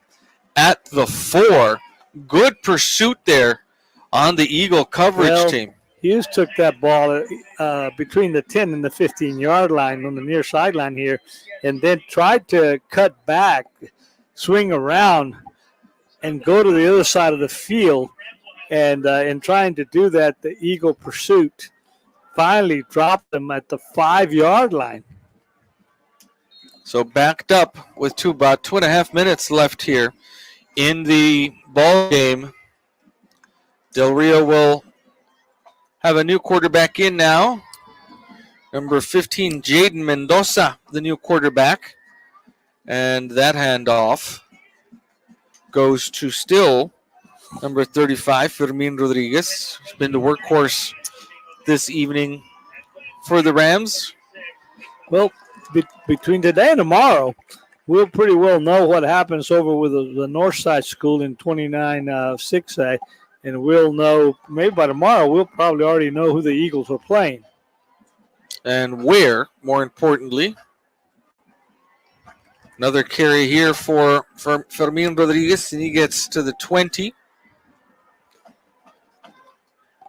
at the 4. Good pursuit there on the Eagle coverage team. Hughes took that ball between the 10 and the 15-yard line on the near sideline here, and then tried to cut back, swing around, and go to the other side of the field. And in trying to do that, the Eagle pursuit finally dropped them at the 5-yard line. So backed up with about 2.5 minutes left here in the ball game. Del Rio will have a new quarterback in now. Number 15, Jaden Mendoza, the new quarterback. And that handoff goes to still number 35, Fermin Rodriguez. He's been the workhorse this evening for the Rams. Well, between today and tomorrow, we'll pretty well know what happens over with the Northside School in 29-6A. And we'll know, maybe by tomorrow, we'll probably already know who the Eagles are playing. And where, more importantly. Another carry here for Fermin Rodriguez, and he gets to the 20.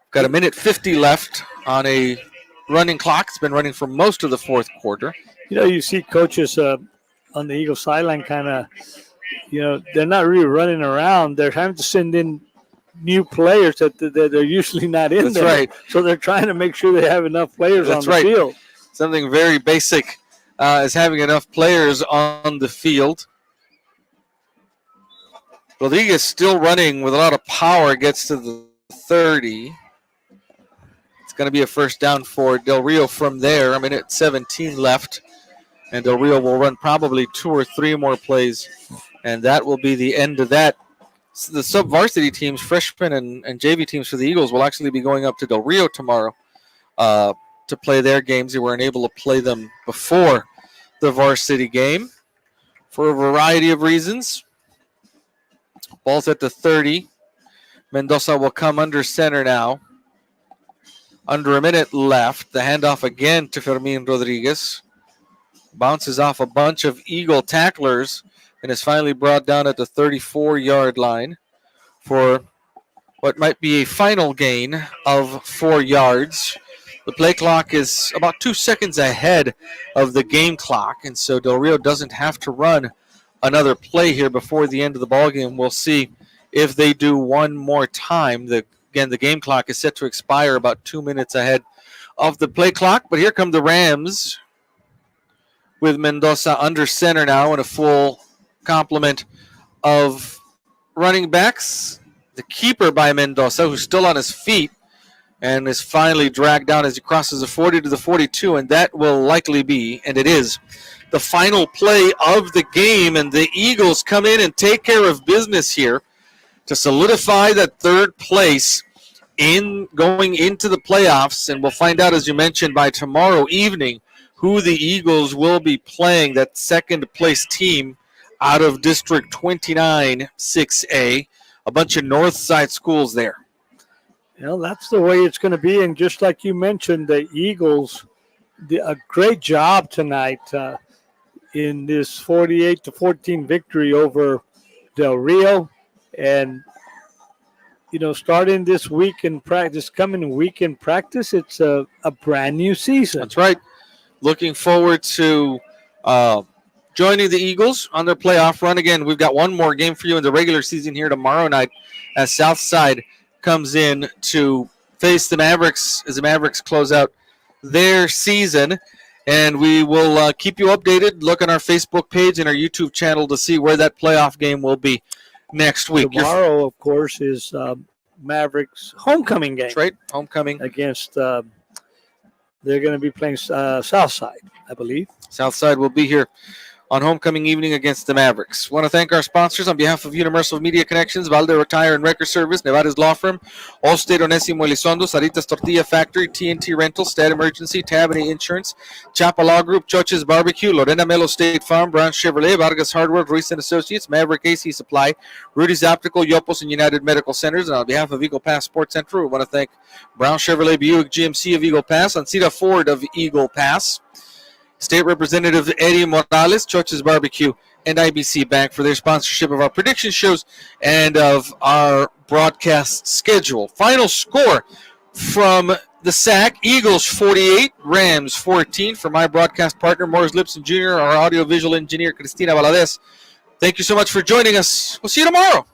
Got 1:50 left on a running clock. It's been running for most of the fourth quarter. You know, you see coaches on the Eagles sideline kind of, they're not really running around. They're having to send in new players that they're usually not in there. That's right. So they're trying to make sure they have enough players on the field. Something very basic is having enough players on the field. Rodriguez still running with a lot of power, gets to the 30. It's going to be a first down for Del Rio from there. 1:17 left. And Del Rio will run probably 2 or 3 more plays. And that will be the end of that. So the sub-varsity teams, freshmen and JV teams for the Eagles, will actually be going up to Del Rio tomorrow to play their games. They weren't able to play them before the varsity game for a variety of reasons. Ball's at the 30. Mendoza will come under center now. Under a minute left. The handoff again to Fermin Rodriguez. Bounces off a bunch of Eagle tacklers and is finally brought down at the 34-yard line for what might be a final gain of 4 yards. The play clock is about 2 seconds ahead of the game clock, and so Del Rio doesn't have to run another play here before the end of the ballgame. We'll see if they do one more time. Again, the game clock is set to expire about 2 minutes ahead of the play clock, but here come the Rams with Mendoza under center now and a full complement of running backs. The keeper by Mendoza, who's still on his feet and is finally dragged down as he crosses the 40 to the 42, and that will likely be, and it is, the final play of the game, and the Eagles come in and take care of business here to solidify that third place in going into the playoffs, and we'll find out, as you mentioned, by tomorrow evening who the Eagles will be playing, that second place team out of District 29 6A, a bunch of north side schools there. Well, that's the way it's going to be. And just like you mentioned, the Eagles did a great job tonight in this 48-14 victory over Del Rio. And, starting this week in practice, coming week in practice, it's a brand new season. That's right. Looking forward to joining the Eagles on their playoff run. Again, we've got one more game for you in the regular season here tomorrow night as Southside comes in to face the Mavericks as the Mavericks close out their season. And we will keep you updated. Look on our Facebook page and our YouTube channel to see where that playoff game will be next week. Tomorrow, of course, is Mavericks' homecoming game. That's right, homecoming. Against, they're going to be playing Southside, I believe. Southside will be here on homecoming evening against the Mavericks. Want to thank our sponsors on behalf of Universal Media Connections, Valde Tire and Record Service, Nevada's Law Firm, Allstate Onésimo Elizondo, Saritas Tortilla Factory, TNT Rental, Stat Emergency, Tabanny Insurance, Chapa Law Group, Choches Barbecue, Lorena Melo State Farm, Brown Chevrolet, Vargas Hardware, Ruiz & Associates, Maverick AC Supply, Rudy's Optical, Yopos, and United Medical Centers. And on behalf of Eagle Pass Sports Center, we want to thank Brown Chevrolet Buick GMC of Eagle Pass, Ancira Ford of Eagle Pass, State Representative Eddie Morales, Choch's Barbecue, and IBC Bank for their sponsorship of our prediction shows and of our broadcast schedule. Final score from the SAC: Eagles 48, Rams 14. For my broadcast partner, Morris Lipson Jr., our audiovisual engineer, Cristina Valadez. Thank you so much for joining us. We'll see you tomorrow.